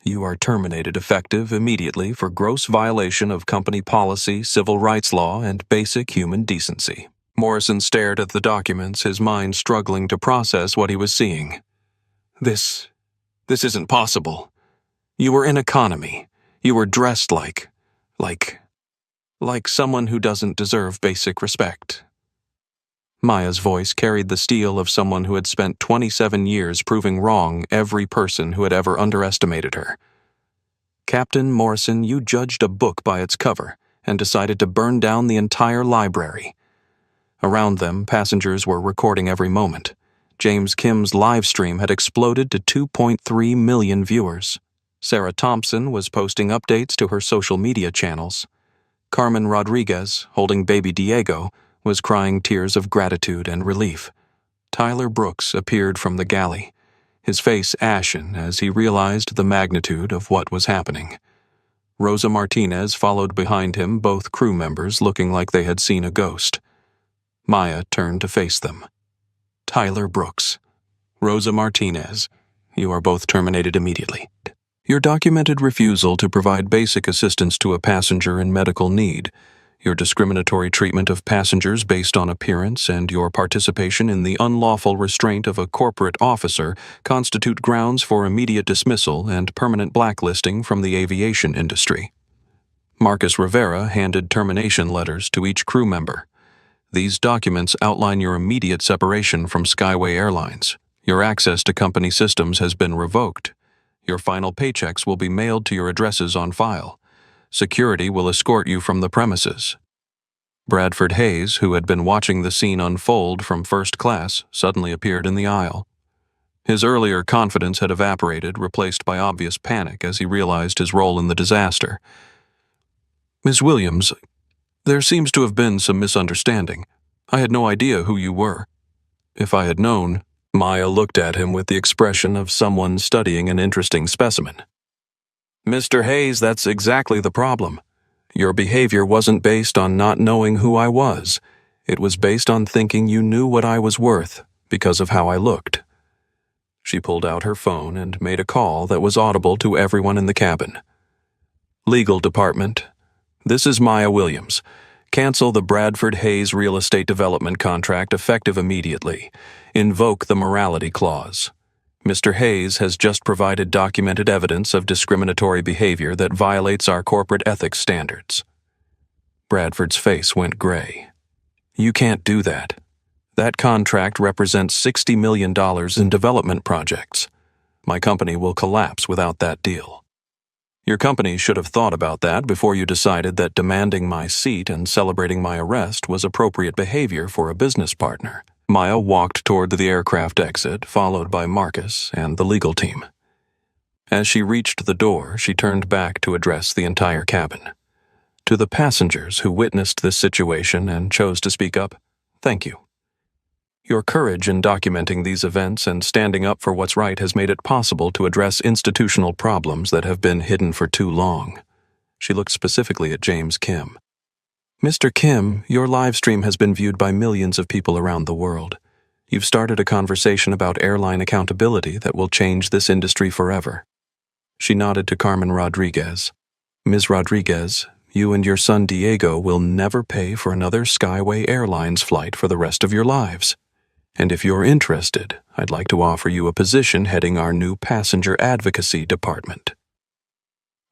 You are terminated effective immediately for gross violation of company policy, civil rights law, and basic human decency. Morrison stared at the documents, his mind struggling to process what he was seeing. This isn't possible. You were in economy. You were dressed like someone who doesn't deserve basic respect. Maya's voice carried the steel of someone who had spent 27 years proving wrong every person who had ever underestimated her. "Captain Morrison, you judged a book by its cover and decided to burn down the entire library." Around them, passengers were recording every moment. James Kim's live stream had exploded to 2.3 million viewers. Sarah Thompson was posting updates to her social media channels. Carmen Rodriguez, holding baby Diego, was crying tears of gratitude and relief. Tyler Brooks appeared from the galley, his face ashen as he realized the magnitude of what was happening. Rosa Martinez followed behind him, both crew members looking like they had seen a ghost. Maya turned to face them. "Tyler Brooks, Rosa Martinez, you are both terminated immediately. Your documented refusal to provide basic assistance to a passenger in medical need, your discriminatory treatment of passengers based on appearance, and your participation in the unlawful restraint of a corporate officer constitute grounds for immediate dismissal and permanent blacklisting from the aviation industry." Marcus Rivera handed termination letters to each crew member. These documents outline your immediate separation from Skyway Airlines. Your access to company systems has been revoked. Your final paychecks will be mailed to your addresses on file. Security will escort you from the premises. Bradford Hayes, who had been watching the scene unfold from first class, suddenly appeared in the aisle. His earlier confidence had evaporated, replaced by obvious panic as he realized his role in the disaster. "Miss Williams, there seems to have been some misunderstanding. I had no idea who you were." "If I had known," Maya looked at him with the expression of someone studying an interesting specimen. "Mr. Hayes, that's exactly the problem. Your behavior wasn't based on not knowing who I was. It was based on thinking you knew what I was worth because of how I looked." She pulled out her phone and made a call that was audible to everyone in the cabin. "Legal department. This is Maya Williams. Cancel the Bradford Hayes real estate development contract effective immediately. Invoke the morality clause. Mr. Hayes has just provided documented evidence of discriminatory behavior that violates our corporate ethics standards." Bradford's face went gray. "You can't do that. That contract represents $60 million in development projects. My company will collapse without that deal. Your company should have thought about that before you decided that demanding my seat and celebrating my arrest was appropriate behavior for a business partner." Maya walked toward the aircraft exit, followed by Marcus and the legal team. As she reached the door, she turned back to address the entire cabin. "To the passengers who witnessed this situation and chose to speak up, thank you. Your courage in documenting these events and standing up for what's right has made it possible to address institutional problems that have been hidden for too long." She looked specifically at James Kim. "Mr. Kim, your live stream has been viewed by millions of people around the world. You've started a conversation about airline accountability that will change this industry forever." She nodded to Carmen Rodriguez. "Ms. Rodriguez, you and your son Diego will never pay for another Skyway Airlines flight for the rest of your lives. And if you're interested, I'd like to offer you a position heading our new passenger advocacy department."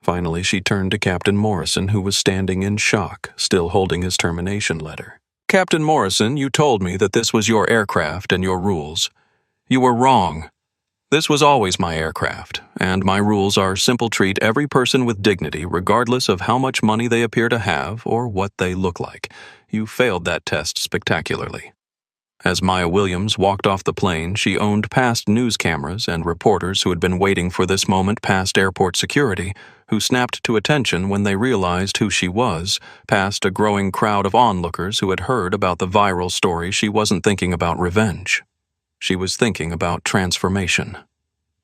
Finally, she turned to Captain Morrison, who was standing in shock, still holding his termination letter. "Captain Morrison, you told me that this was your aircraft and your rules. You were wrong. This was always my aircraft, and my rules are simple: treat every person with dignity, regardless of how much money they appear to have or what they look like. You failed that test spectacularly." As Maya Williams walked off the plane, she owned past news cameras and reporters who had been waiting for this moment past airport security, who snapped to attention when they realized who she was, past a growing crowd of onlookers who had heard about the viral story. She wasn't thinking about revenge. She was thinking about transformation.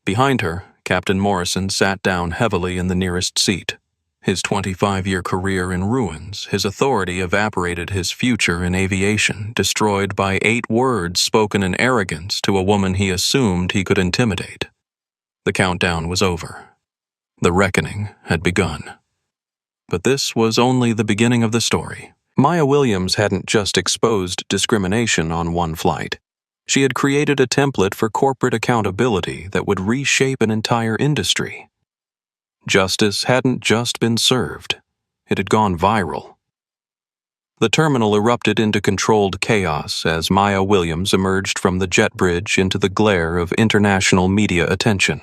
Behind her, Captain Morrison sat down heavily in the nearest seat. His 25-year career in ruins, his authority evaporated, his future in aviation destroyed by 8 words spoken in arrogance to a woman he assumed he could intimidate. The countdown was over. The reckoning had begun. But this was only the beginning of the story. Maya Williams hadn't just exposed discrimination on one flight. She had created a template for corporate accountability that would reshape an entire industry. Justice hadn't just been served. It had gone viral. The terminal erupted into controlled chaos as Maya Williams emerged from the jet bridge into the glare of international media attention.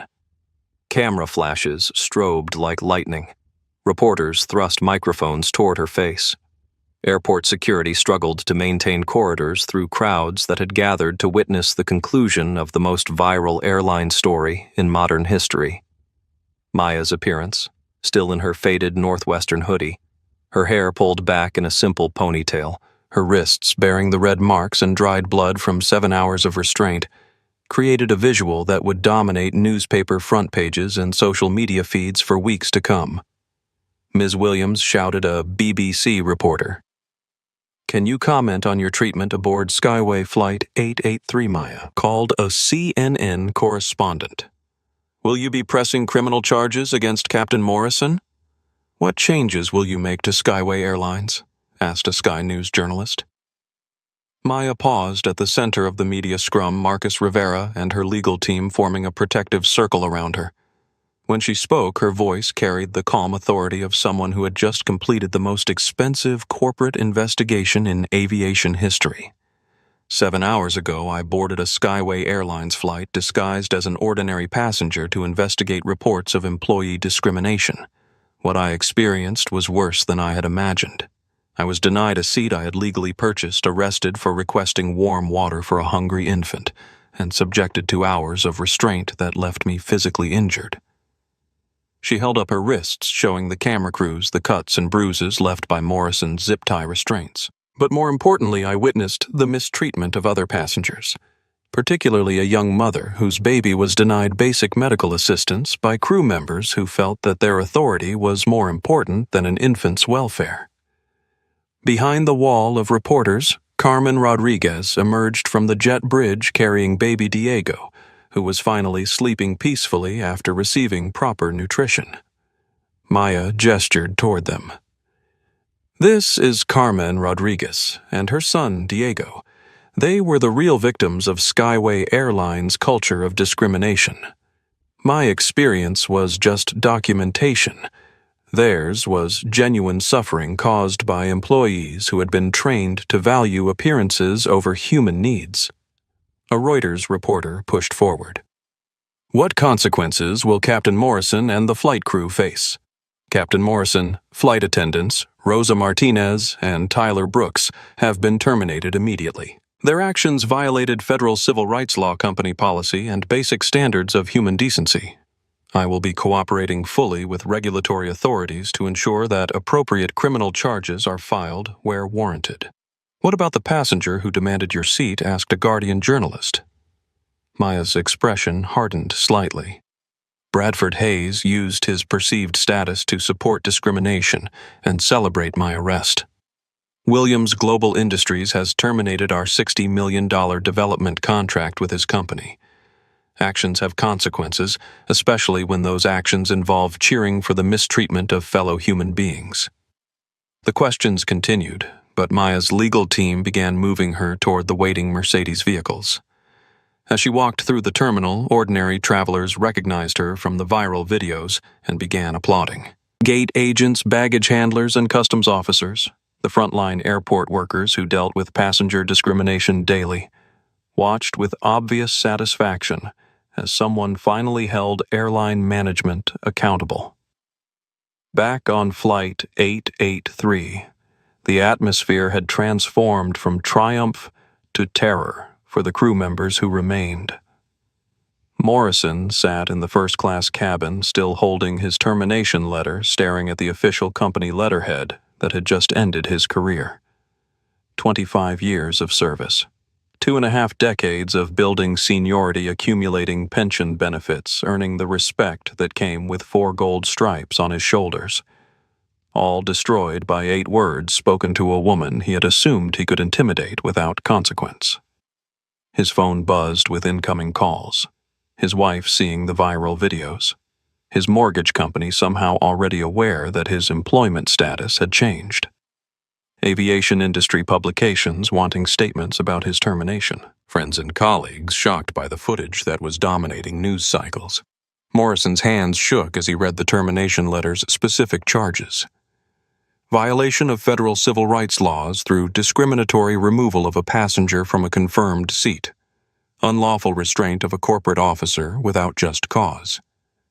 Camera flashes strobed like lightning. Reporters thrust microphones toward her face. Airport security struggled to maintain corridors through crowds that had gathered to witness the conclusion of the most viral airline story in modern history. Maya's appearance, still in her faded Northwestern hoodie, her hair pulled back in a simple ponytail, her wrists bearing the red marks and dried blood from 7 hours of restraint, created a visual that would dominate newspaper front pages and social media feeds for weeks to come. Ms. Williams shouted a BBC reporter. "Can you comment on your treatment aboard Skyway Flight 883, Maya?" called a CNN correspondent. "Will you be pressing criminal charges against Captain Morrison?" "What changes will you make to Skyway Airlines?" asked a Sky News journalist. Maya paused at the center of the media scrum, Marcus Rivera and her legal team forming a protective circle around her. When she spoke, her voice carried the calm authority of someone who had just completed the most expensive corporate investigation in aviation history. 7 hours ago, I boarded a Skyway Airlines flight disguised as an ordinary passenger to investigate reports of employee discrimination. What I experienced was worse than I had imagined. I was denied a seat I had legally purchased, arrested for requesting warm water for a hungry infant, and subjected to hours of restraint that left me physically injured. She held up her wrists, showing the camera crews the cuts and bruises left by Morrison's zip-tie restraints. But more importantly, I witnessed the mistreatment of other passengers, particularly a young mother whose baby was denied basic medical assistance by crew members who felt that their authority was more important than an infant's welfare. Behind the wall of reporters, Carmen Rodriguez emerged from the jet bridge carrying baby Diego, who was finally sleeping peacefully after receiving proper nutrition. Maya gestured toward them. This is Carmen Rodriguez and her son, Diego. They were the real victims of Skyway Airlines' culture of discrimination. My experience was just documentation. Theirs was genuine suffering caused by employees who had been trained to value appearances over human needs. A Reuters reporter pushed forward. What consequences will Captain Morrison and the flight crew face? Captain Morrison, flight attendants, Rosa Martinez, and Tyler Brooks have been terminated immediately. Their actions violated federal civil rights law company policy and basic standards of human decency. I will be cooperating fully with regulatory authorities to ensure that appropriate criminal charges are filed where warranted. What about the passenger who demanded your seat? Asked a Guardian journalist. Maya's expression hardened slightly. Bradford Hayes used his perceived status to support discrimination and celebrate my arrest. Williams Global Industries has terminated our $60 million development contract with his company. Actions have consequences, especially when those actions involve cheering for the mistreatment of fellow human beings. The questions continued, but Maya's legal team began moving her toward the waiting Mercedes vehicles. As she walked through the terminal, ordinary travelers recognized her from the viral videos and began applauding. Gate agents, baggage handlers, and customs officers, the frontline airport workers who dealt with passenger discrimination daily, watched with obvious satisfaction as someone finally held airline management accountable. Back on Flight 883, the atmosphere had transformed from triumph to terror for the crew members who remained. Morrison sat in the first-class cabin, still holding his termination letter, staring at the official company letterhead that had just ended his career. 25 years of service. 2.5 decades of building seniority, accumulating pension benefits, earning the respect that came with 4 gold stripes on his shoulders. All destroyed by 8 words spoken to a woman he had assumed he could intimidate without consequence. His phone buzzed with incoming calls. His wife seeing the viral videos. His mortgage company somehow already aware that his employment status had changed. Aviation industry publications wanting statements about his termination. Friends and colleagues shocked by the footage that was dominating news cycles. Morrison's hands shook as he read the termination letter's specific charges. Violation of federal civil rights laws through discriminatory removal of a passenger from a confirmed seat. Unlawful restraint of a corporate officer without just cause.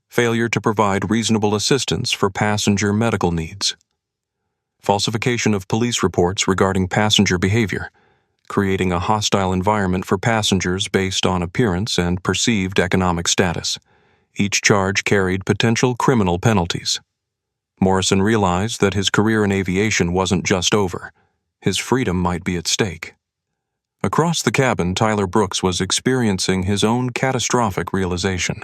Failure to provide reasonable assistance for passenger medical needs. Falsification of police reports regarding passenger behavior, creating a hostile environment for passengers based on appearance and perceived economic status. Each charge carried potential criminal penalties. Morrison realized that his career in aviation wasn't just over. His freedom might be at stake. Across the cabin, Tyler Brooks was experiencing his own catastrophic realization.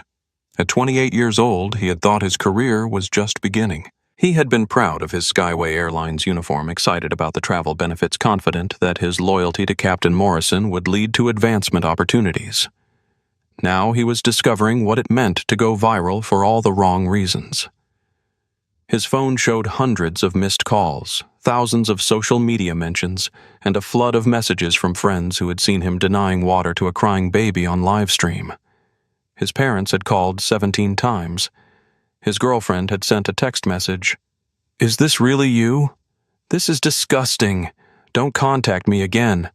At 28 years old, he had thought his career was just beginning. He had been proud of his Skyway Airlines uniform, excited about the travel benefits, confident that his loyalty to Captain Morrison would lead to advancement opportunities. Now he was discovering what it meant to go viral for all the wrong reasons. His phone showed hundreds of missed calls, thousands of social media mentions, and a flood of messages from friends who had seen him denying water to a crying baby on live stream. His parents had called 17 times. His girlfriend had sent a text message. "Is this really you? This is disgusting. Don't contact me again."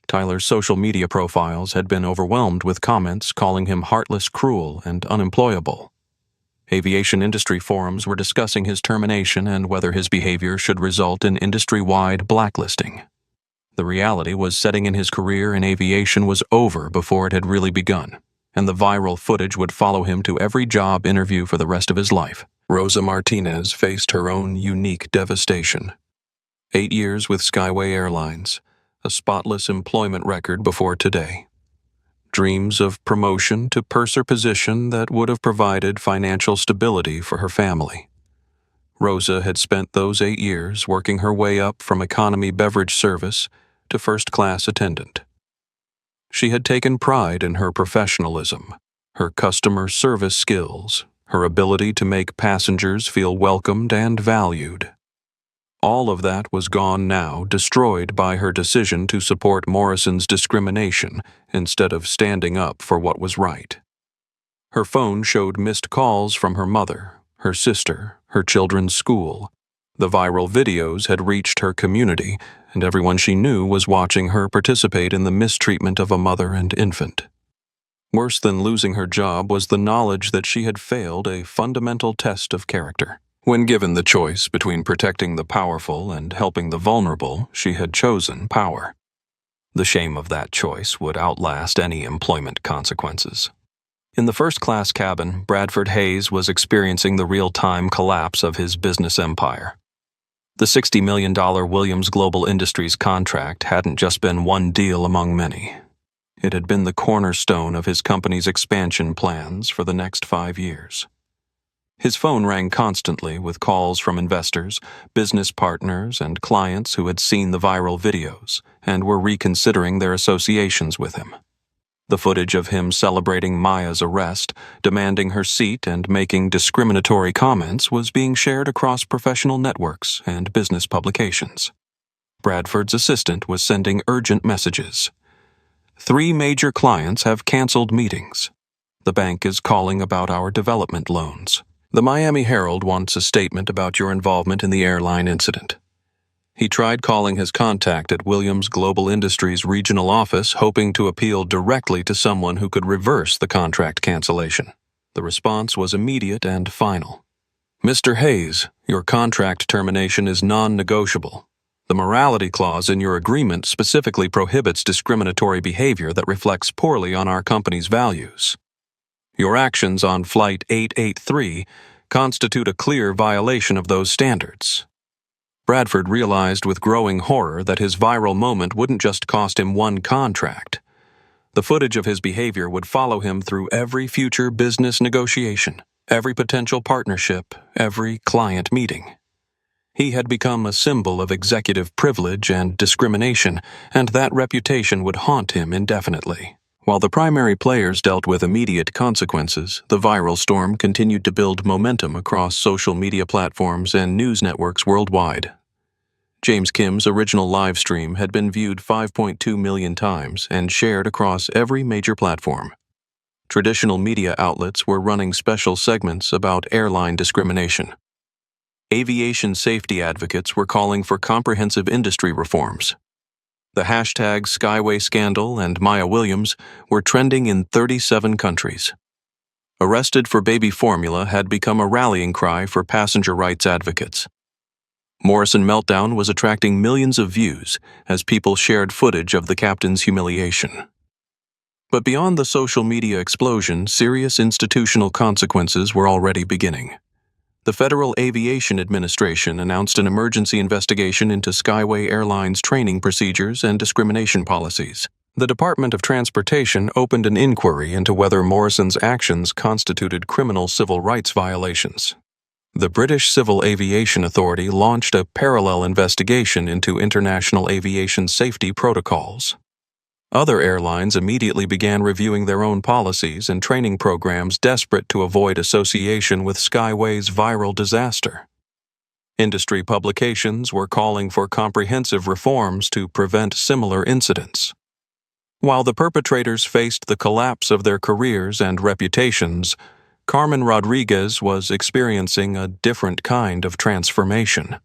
Tyler's social media profiles had been overwhelmed with comments calling him heartless, cruel, and unemployable. Aviation industry forums were discussing his termination and whether his behavior should result in industry-wide blacklisting. The reality was setting in his career in aviation was over before it had really begun, and the viral footage would follow him to every job interview for the rest of his life. Rosa Martinez faced her own unique devastation. 8 years with Skyway Airlines, a spotless employment record before today. Dreams of promotion to purser position that would have provided financial stability for her family. Rosa had spent those 8 years working her way up from economy beverage service to first-class attendant. She had taken pride in her professionalism, her customer service skills, her ability to make passengers feel welcomed and valued. All of that was gone now, destroyed by her decision to support Morrison's discrimination instead of standing up for what was right. Her phone showed missed calls from her mother, her sister, her children's school. The viral videos had reached her community, and everyone she knew was watching her participate in the mistreatment of a mother and infant. Worse than losing her job was the knowledge that she had failed a fundamental test of character. When given the choice between protecting the powerful and helping the vulnerable, she had chosen power. The shame of that choice would outlast any employment consequences. In the first-class cabin, Bradford Hayes was experiencing the real-time collapse of his business empire. The $60 million Williams Global Industries contract hadn't just been one deal among many. It had been the cornerstone of his company's expansion plans for the next 5 years. His phone rang constantly with calls from investors, business partners, and clients who had seen the viral videos and were reconsidering their associations with him. The footage of him celebrating Maya's arrest, demanding her seat, and making discriminatory comments was being shared across professional networks and business publications. Bradford's assistant was sending urgent messages. 3 major clients have canceled meetings. The bank is calling about our development loans. The Miami Herald wants a statement about your involvement in the airline incident. He tried calling his contact at Williams Global Industries regional office, hoping to appeal directly to someone who could reverse the contract cancellation. The response was immediate and final. "Mr. Hayes, your contract termination is non-negotiable. The morality clause in your agreement specifically prohibits discriminatory behavior that reflects poorly on our company's values. Your actions on Flight 883 constitute a clear violation of those standards." Bradford realized with growing horror that his viral moment wouldn't just cost him one contract. The footage of his behavior would follow him through every future business negotiation, every potential partnership, every client meeting. He had become a symbol of executive privilege and discrimination, and that reputation would haunt him indefinitely. While the primary players dealt with immediate consequences, the viral storm continued to build momentum across social media platforms and news networks worldwide. James Kim's original live stream had been viewed 5.2 million times and shared across every major platform. Traditional media outlets were running special segments about airline discrimination. Aviation safety advocates were calling for comprehensive industry reforms. The hashtag Skyway Scandal and Maya Williams were trending in 37 countries. Arrested for baby formula had become a rallying cry for passenger rights advocates. Morrison Meltdown was attracting millions of views as people shared footage of the captain's humiliation. But beyond the social media explosion, serious institutional consequences were already beginning. The Federal Aviation Administration announced an emergency investigation into Skyway Airlines training procedures and discrimination policies. The Department of Transportation opened an inquiry into whether Morrison's actions constituted criminal civil rights violations. The British Civil Aviation Authority launched a parallel investigation into international aviation safety protocols. Other airlines immediately began reviewing their own policies and training programs, desperate to avoid association with Skyway's viral disaster. Industry publications were calling for comprehensive reforms to prevent similar incidents. While the perpetrators faced the collapse of their careers and reputations, Carmen Rodriguez was experiencing a different kind of transformation.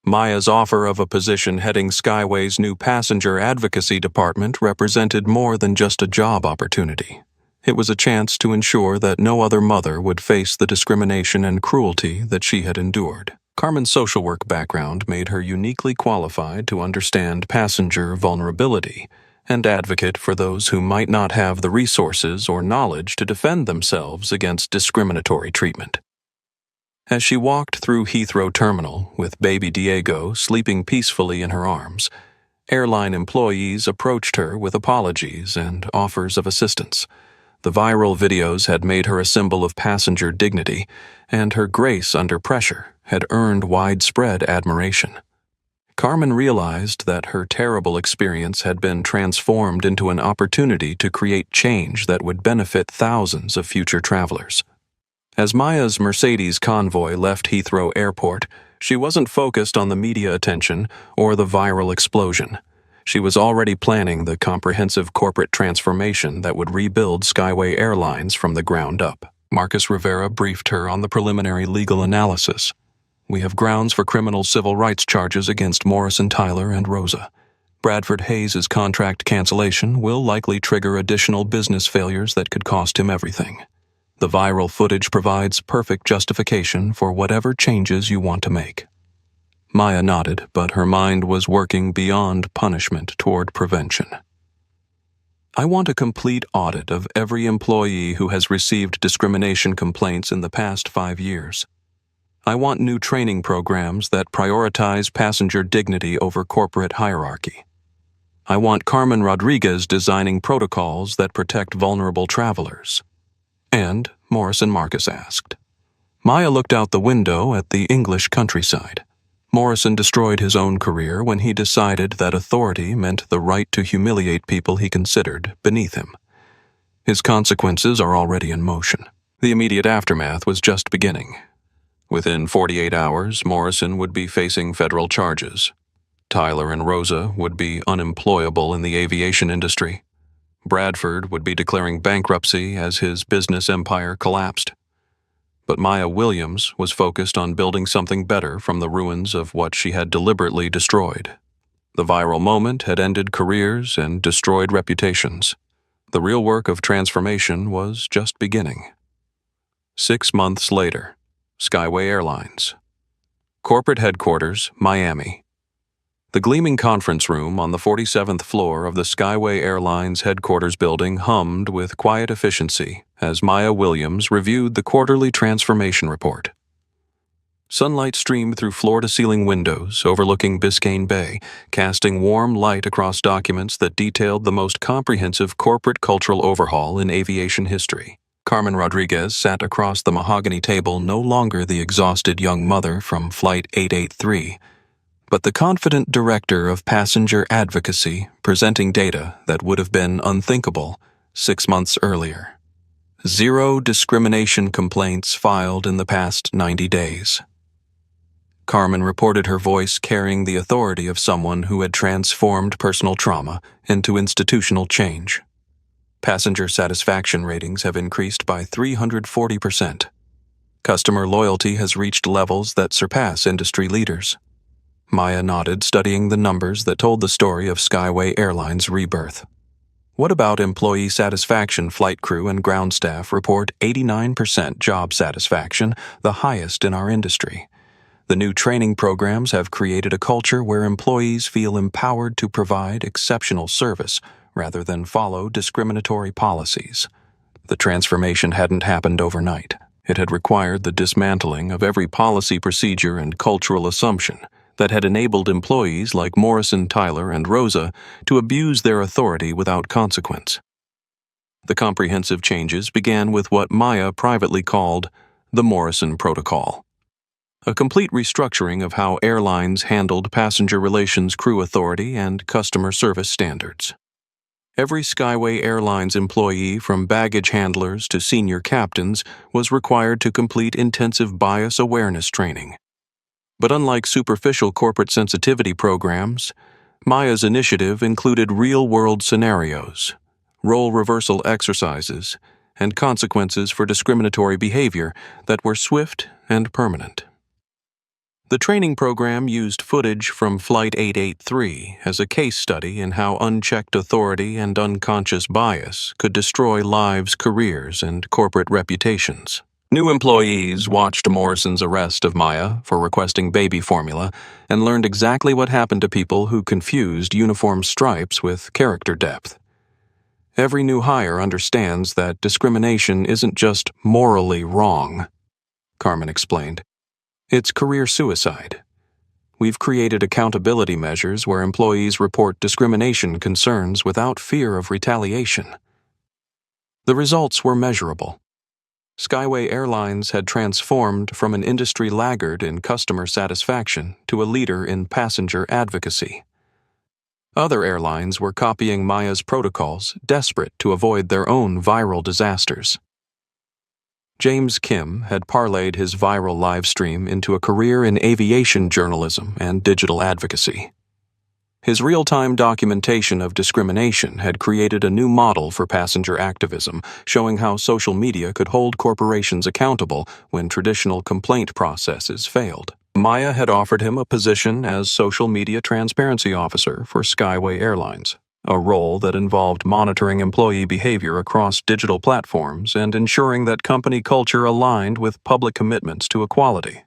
Maya's offer of a position heading Skyway's new passenger advocacy department represented more than just a job opportunity. It was a chance to ensure that no other mother would face the discrimination and cruelty that she had endured. Carmen's social work background made her uniquely qualified to understand passenger vulnerability and advocate for those who might not have the resources or knowledge to defend themselves against discriminatory treatment. As she walked through Heathrow Terminal with baby Diego sleeping peacefully in her arms, airline employees approached her with apologies and offers of assistance. The viral videos had made her a symbol of passenger dignity, and her grace under pressure had earned widespread admiration. Carmen realized that her terrible experience had been transformed into an opportunity to create change that would benefit thousands of future travelers. As Maya's Mercedes convoy left Heathrow Airport, she wasn't focused on the media attention or the viral explosion. She was already planning the comprehensive corporate transformation that would rebuild Skyway Airlines from the ground up. Marcus Rivera briefed her on the preliminary legal analysis. "We have grounds for criminal civil rights charges against Morrison, Tyler, and Rosa. Bradford Hayes' contract cancellation will likely trigger additional business failures that could cost him everything. The viral footage provides perfect justification for whatever changes you want to make." Maya nodded, but her mind was working beyond punishment toward prevention. "I want a complete audit of every employee who has received discrimination complaints in the past 5 years. I want new training programs that prioritize passenger dignity over corporate hierarchy. I want Carmen Rodriguez designing protocols that protect vulnerable travelers." "And?" Morrison Marcus asked. Maya looked out the window at the English countryside. Morrison destroyed his own career when he decided that authority meant the right to humiliate people he considered beneath him. His consequences are already in motion. The immediate aftermath was just beginning. Within 48 hours, Morrison would be facing federal charges. Tyler and Rosa would be unemployable in the aviation industry. Bradford would be declaring bankruptcy as his business empire collapsed. But Maya Williams was focused on building something better from the ruins of what she had deliberately destroyed. The viral moment had ended careers and destroyed reputations. The real work of transformation was just beginning. 6 months later, Skyway Airlines. Corporate headquarters, Miami. The gleaming conference room on the 47th floor of the Skyway Airlines headquarters building hummed with quiet efficiency as Maya Williams reviewed the quarterly transformation report. Sunlight streamed through floor-to-ceiling windows overlooking Biscayne Bay, casting warm light across documents that detailed the most comprehensive corporate cultural overhaul in aviation history. Carmen Rodriguez sat across the mahogany table, no longer the exhausted young mother from Flight 883, but the confident director of passenger advocacy presenting data that would have been unthinkable 6 months earlier. 0 discrimination complaints filed in the past 90 days. Carmen reported, her voice carrying the authority of someone who had transformed personal trauma into institutional change. Passenger satisfaction ratings have increased by 340%. Customer loyalty has reached levels that surpass industry leaders. Maya nodded, studying the numbers that told the story of Skyway Airlines' rebirth. "What about employee satisfaction?" Flight crew and ground staff report 89% job satisfaction, the highest in our industry. The new training programs have created a culture where employees feel empowered to provide exceptional service rather than follow discriminatory policies. The transformation hadn't happened overnight. It had required the dismantling of every policy, procedure, and cultural assumption that had enabled employees like Morrison, Tyler, and Rosa to abuse their authority without consequence. The comprehensive changes began with what Maya privately called the Morrison Protocol, a complete restructuring of how airlines handled passenger relations, crew authority, and customer service standards. Every Skyway Airlines employee, from baggage handlers to senior captains, was required to complete intensive bias awareness training. But unlike superficial corporate sensitivity programs, Maya's initiative included real-world scenarios, role reversal exercises, and consequences for discriminatory behavior that were swift and permanent. The training program used footage from Flight 883 as a case study in how unchecked authority and unconscious bias could destroy lives, careers, and corporate reputations. New employees watched Morrison's arrest of Maya for requesting baby formula and learned exactly what happened to people who confused uniform stripes with character depth. Every new hire understands that discrimination isn't just morally wrong, Carmen explained. It's career suicide. We've created accountability measures where employees report discrimination concerns without fear of retaliation. The results were measurable. Skyway Airlines had transformed from an industry laggard in customer satisfaction to a leader in passenger advocacy. Other airlines were copying Maya's protocols, desperate to avoid their own viral disasters. James Kim had parlayed his viral live stream into a career in aviation journalism and digital advocacy. His real-time documentation of discrimination had created a new model for passenger activism, showing how social media could hold corporations accountable when traditional complaint processes failed. Maya had offered him a position as social media transparency officer for Skyway Airlines, a role that involved monitoring employee behavior across digital platforms and ensuring that company culture aligned with public commitments to equality.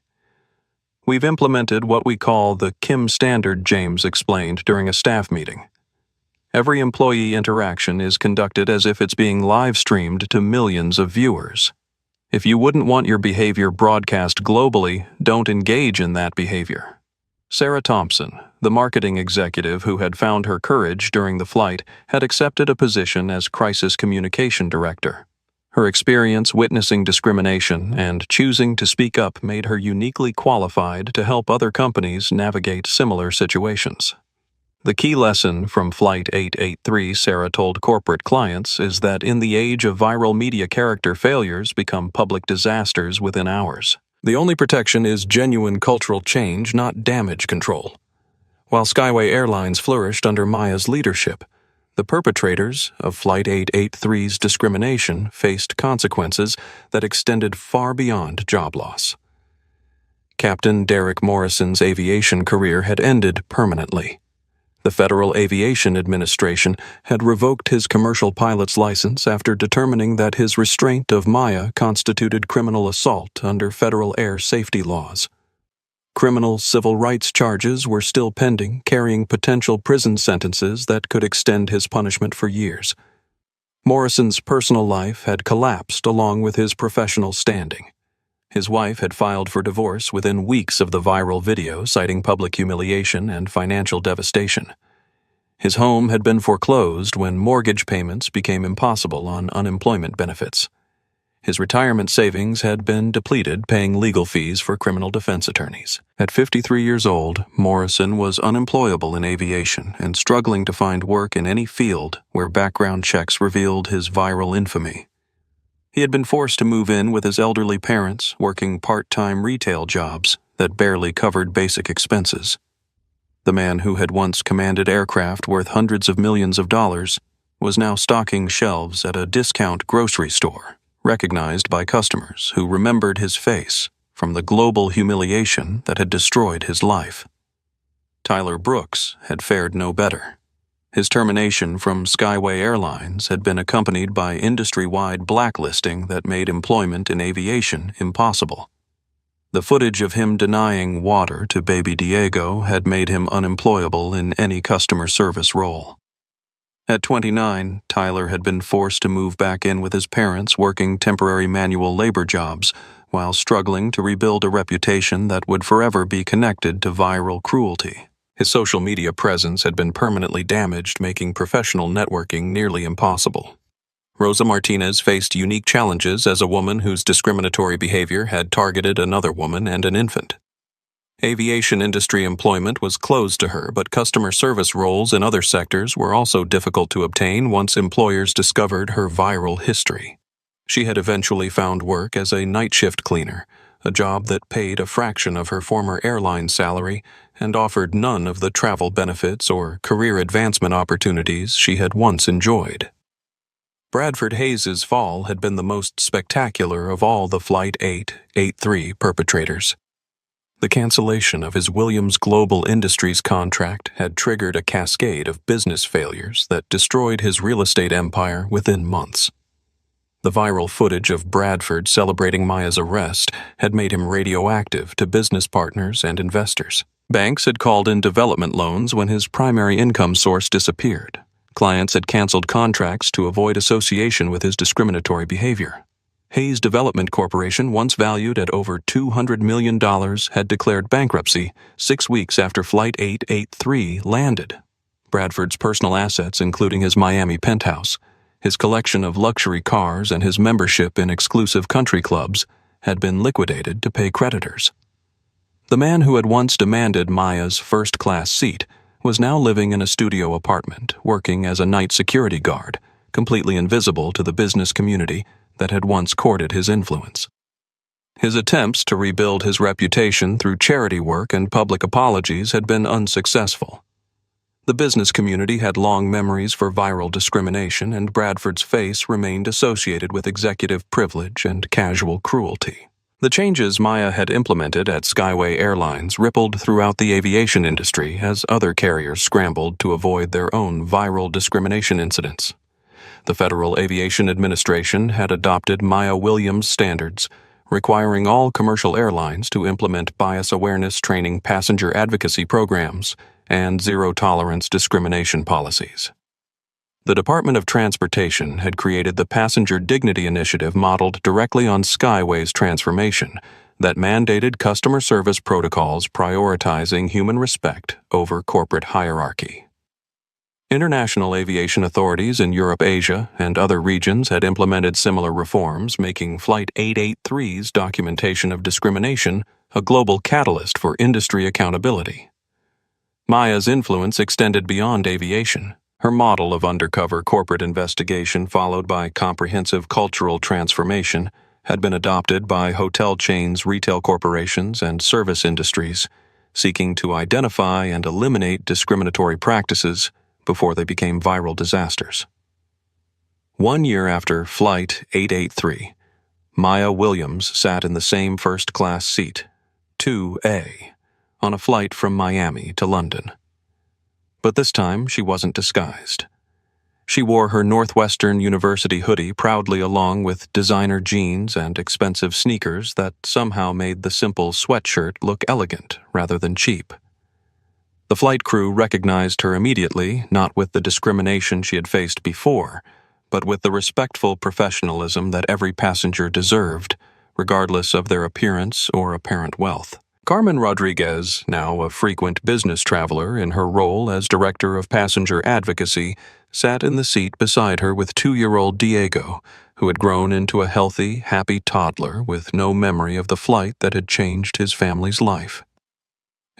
We've implemented what we call the Kim Standard, James explained during a staff meeting. Every employee interaction is conducted as if it's being live-streamed to millions of viewers. If you wouldn't want your behavior broadcast globally, don't engage in that behavior. Sarah Thompson, the marketing executive who had found her courage during the flight, had accepted a position as crisis communication director. Her experience witnessing discrimination and choosing to speak up made her uniquely qualified to help other companies navigate similar situations. The key lesson from Flight 883, Sarah told corporate clients, is that in the age of viral media, character failures become public disasters within hours. The only protection is genuine cultural change, not damage control. While Skyway Airlines flourished under Maya's leadership, the perpetrators of Flight 883's discrimination faced consequences that extended far beyond job loss. Captain Derek Morrison's aviation career had ended permanently. The Federal Aviation Administration had revoked his commercial pilot's license after determining that his restraint of Maya constituted criminal assault under federal air safety laws. Criminal civil rights charges were still pending, carrying potential prison sentences that could extend his punishment for years. Morrison's personal life had collapsed along with his professional standing. His wife had filed for divorce within weeks of the viral video, citing public humiliation and financial devastation. His home had been foreclosed when mortgage payments became impossible on unemployment benefits. His retirement savings had been depleted, paying legal fees for criminal defense attorneys. At 53 years old, Morrison was unemployable in aviation and struggling to find work in any field where background checks revealed his viral infamy. He had been forced to move in with his elderly parents, working part-time retail jobs that barely covered basic expenses. The man who had once commanded aircraft worth hundreds of millions of dollars was now stocking shelves at a discount grocery store, recognized by customers who remembered his face from the global humiliation that had destroyed his life. Tyler Brooks had fared no better. His termination from Skyway Airlines had been accompanied by industry-wide blacklisting that made employment in aviation impossible. The footage of him denying water to baby Diego had made him unemployable in any customer service role. At 29, Tyler had been forced to move back in with his parents, working temporary manual labor jobs, while struggling to rebuild a reputation that would forever be connected to viral cruelty. His social media presence had been permanently damaged, making professional networking nearly impossible. Rosa Martinez faced unique challenges as a woman whose discriminatory behavior had targeted another woman and an infant. Aviation industry employment was closed to her, but customer service roles in other sectors were also difficult to obtain once employers discovered her viral history. She had eventually found work as a night shift cleaner, a job that paid a fraction of her former airline salary and offered none of the travel benefits or career advancement opportunities she had once enjoyed. Bradford Hayes's fall had been the most spectacular of all the Flight 883 perpetrators. The cancellation of his Williams Global Industries contract had triggered a cascade of business failures that destroyed his real estate empire within months. The viral footage of Bradford celebrating Maya's arrest had made him radioactive to business partners and investors. Banks had called in development loans when his primary income source disappeared. Clients had canceled contracts to avoid association with his discriminatory behavior. Hayes Development Corporation, once valued at over $200 million, had declared bankruptcy 6 weeks after Flight 883 landed. Bradford's personal assets, including his Miami penthouse, his collection of luxury cars, and his membership in exclusive country clubs, had been liquidated to pay creditors. The man who had once demanded Maya's first-class seat was now living in a studio apartment, working as a night security guard, completely invisible to the business community that had once courted his influence. His attempts to rebuild his reputation through charity work and public apologies had been unsuccessful. The business community had long memories for viral discrimination, and Bradford's face remained associated with executive privilege and casual cruelty. The changes Maya had implemented at Skyway Airlines rippled throughout the aviation industry as other carriers scrambled to avoid their own viral discrimination incidents. The Federal Aviation Administration had adopted Maya Williams standards, requiring all commercial airlines to implement bias awareness training passenger advocacy programs and zero-tolerance discrimination policies. The Department of Transportation had created the Passenger Dignity Initiative modeled directly on Skyway's transformation that mandated customer service protocols prioritizing human respect over corporate hierarchy. International aviation authorities in Europe, Asia, and other regions had implemented similar reforms, making Flight 883's documentation of discrimination a global catalyst for industry accountability. Maya's influence extended beyond aviation. Her model of undercover corporate investigation, followed by comprehensive cultural transformation, had been adopted by hotel chains, retail corporations, and service industries, seeking to identify and eliminate discriminatory practices before they became viral disasters. 1 year after Flight 883, Maya Williams sat in the same first-class seat, 2A, on a flight from Miami to London. But this time she wasn't disguised. She wore her Northwestern University hoodie proudly along with designer jeans and expensive sneakers that somehow made the simple sweatshirt look elegant rather than cheap. The flight crew recognized her immediately, not with the discrimination she had faced before, but with the respectful professionalism that every passenger deserved, regardless of their appearance or apparent wealth. Carmen Rodriguez, now a frequent business traveler in her role as Director of Passenger Advocacy, sat in the seat beside her with 2-year-old Diego, who had grown into a healthy, happy toddler with no memory of the flight that had changed his family's life.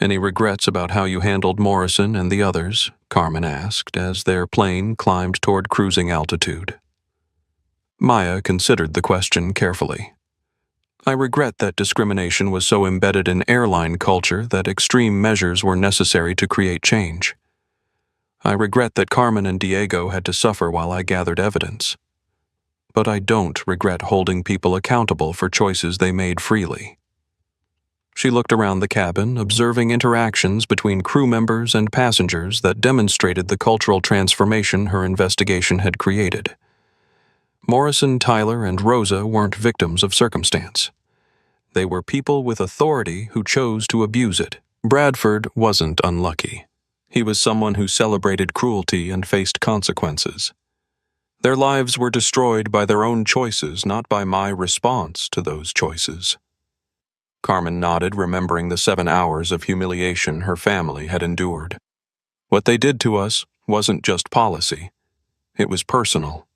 "Any regrets about how you handled Morrison and the others?" Carmen asked as their plane climbed toward cruising altitude. Maya considered the question carefully. "I regret that discrimination was so embedded in airline culture that extreme measures were necessary to create change. I regret that Carmen and Diego had to suffer while I gathered evidence. But I don't regret holding people accountable for choices they made freely." She looked around the cabin, observing interactions between crew members and passengers that demonstrated the cultural transformation her investigation had created. Morrison, Tyler, and Rosa weren't victims of circumstance. They were people with authority who chose to abuse it. Bradford wasn't unlucky. He was someone who celebrated cruelty and faced consequences. Their lives were destroyed by their own choices, not by my response to those choices. Carmen nodded, remembering the 7 hours of humiliation her family had endured. What they did to us wasn't just policy. It was personal.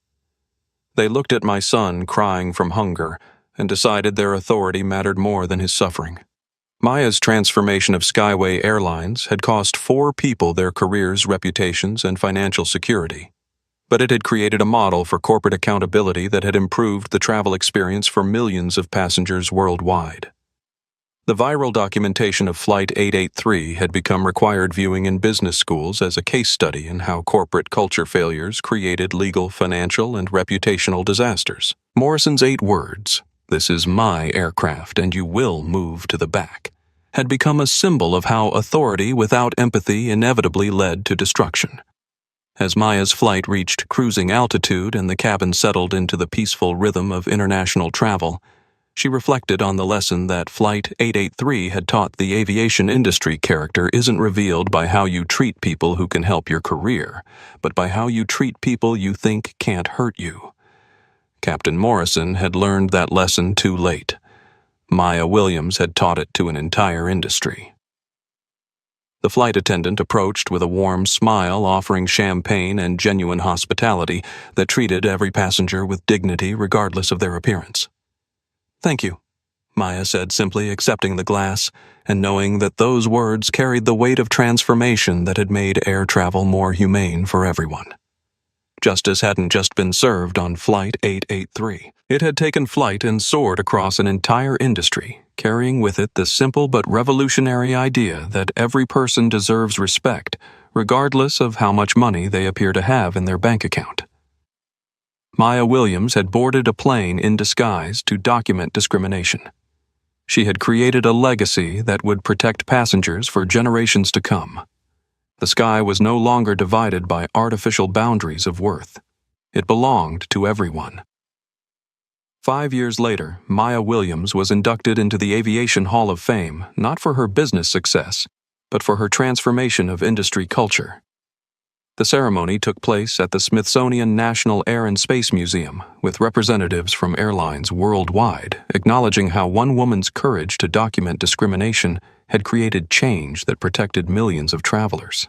They looked at my son crying from hunger and decided their authority mattered more than his suffering. Maya's transformation of Skyway Airlines had cost 4 people their careers, reputations, and financial security. But it had created a model for corporate accountability that had improved the travel experience for millions of passengers worldwide. The viral documentation of Flight 883 had become required viewing in business schools as a case study in how corporate culture failures created legal, financial, and reputational disasters. Morrison's 8 words, "This is my aircraft and you will move to the back," had become a symbol of how authority without empathy inevitably led to destruction. As Maya's flight reached cruising altitude and the cabin settled into the peaceful rhythm of international travel, she reflected on the lesson that Flight 883 had taught the aviation industry. Character isn't revealed by how you treat people who can help your career, but by how you treat people you think can't hurt you. Captain Morrison had learned that lesson too late. Maya Williams had taught it to an entire industry. The flight attendant approached with a warm smile, offering champagne and genuine hospitality that treated every passenger with dignity regardless of their appearance. "Thank you," Maya said, simply accepting the glass and knowing that those words carried the weight of transformation that had made air travel more humane for everyone. Justice hadn't just been served on Flight 883. It had taken flight and soared across an entire industry, carrying with it the simple but revolutionary idea that every person deserves respect, regardless of how much money they appear to have in their bank account. Maya Williams had boarded a plane in disguise to document discrimination. She had created a legacy that would protect passengers for generations to come. The sky was no longer divided by artificial boundaries of worth. It belonged to everyone. 5 years later, Maya Williams was inducted into the Aviation Hall of Fame, not for her business success, but for her transformation of industry culture. The ceremony took place at the Smithsonian National Air and Space Museum, with representatives from airlines worldwide acknowledging how one woman's courage to document discrimination had created change that protected millions of travelers.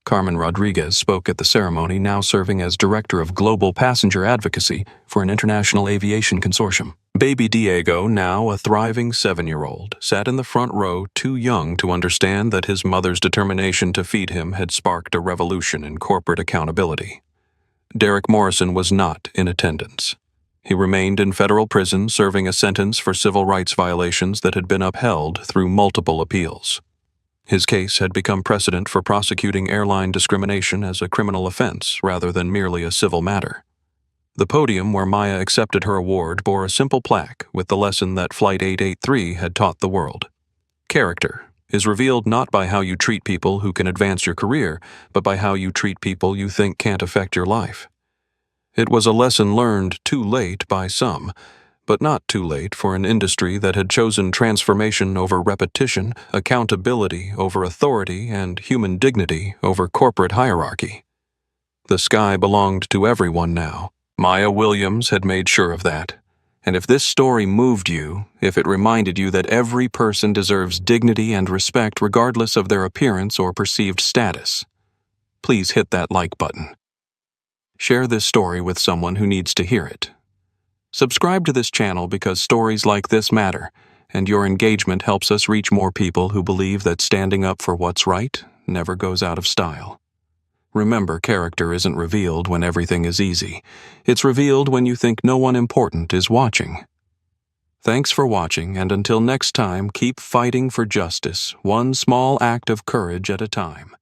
Carmen Rodriguez spoke at the ceremony, now serving as Director of Global Passenger Advocacy for an international aviation consortium. Baby Diego, now a thriving 7-year-old, sat in the front row, too young to understand that his mother's determination to feed him had sparked a revolution in corporate accountability. Derek Morrison was not in attendance. He remained in federal prison, serving a sentence for civil rights violations that had been upheld through multiple appeals. His case had become precedent for prosecuting airline discrimination as a criminal offense rather than merely a civil matter. The podium where Maya accepted her award bore a simple plaque with the lesson that Flight 883 had taught the world. Character is revealed not by how you treat people who can advance your career, but by how you treat people you think can't affect your life. It was a lesson learned too late by some, but not too late for an industry that had chosen transformation over repetition, accountability over authority, and human dignity over corporate hierarchy. The sky belonged to everyone now. Maya Williams had made sure of that. And if this story moved you, if it reminded you that every person deserves dignity and respect regardless of their appearance or perceived status, please hit that like button. Share this story with someone who needs to hear it. Subscribe to this channel because stories like this matter, and your engagement helps us reach more people who believe that standing up for what's right never goes out of style. Remember, character isn't revealed when everything is easy. It's revealed when you think no one important is watching. Thanks for watching, and until next time, keep fighting for justice, one small act of courage at a time.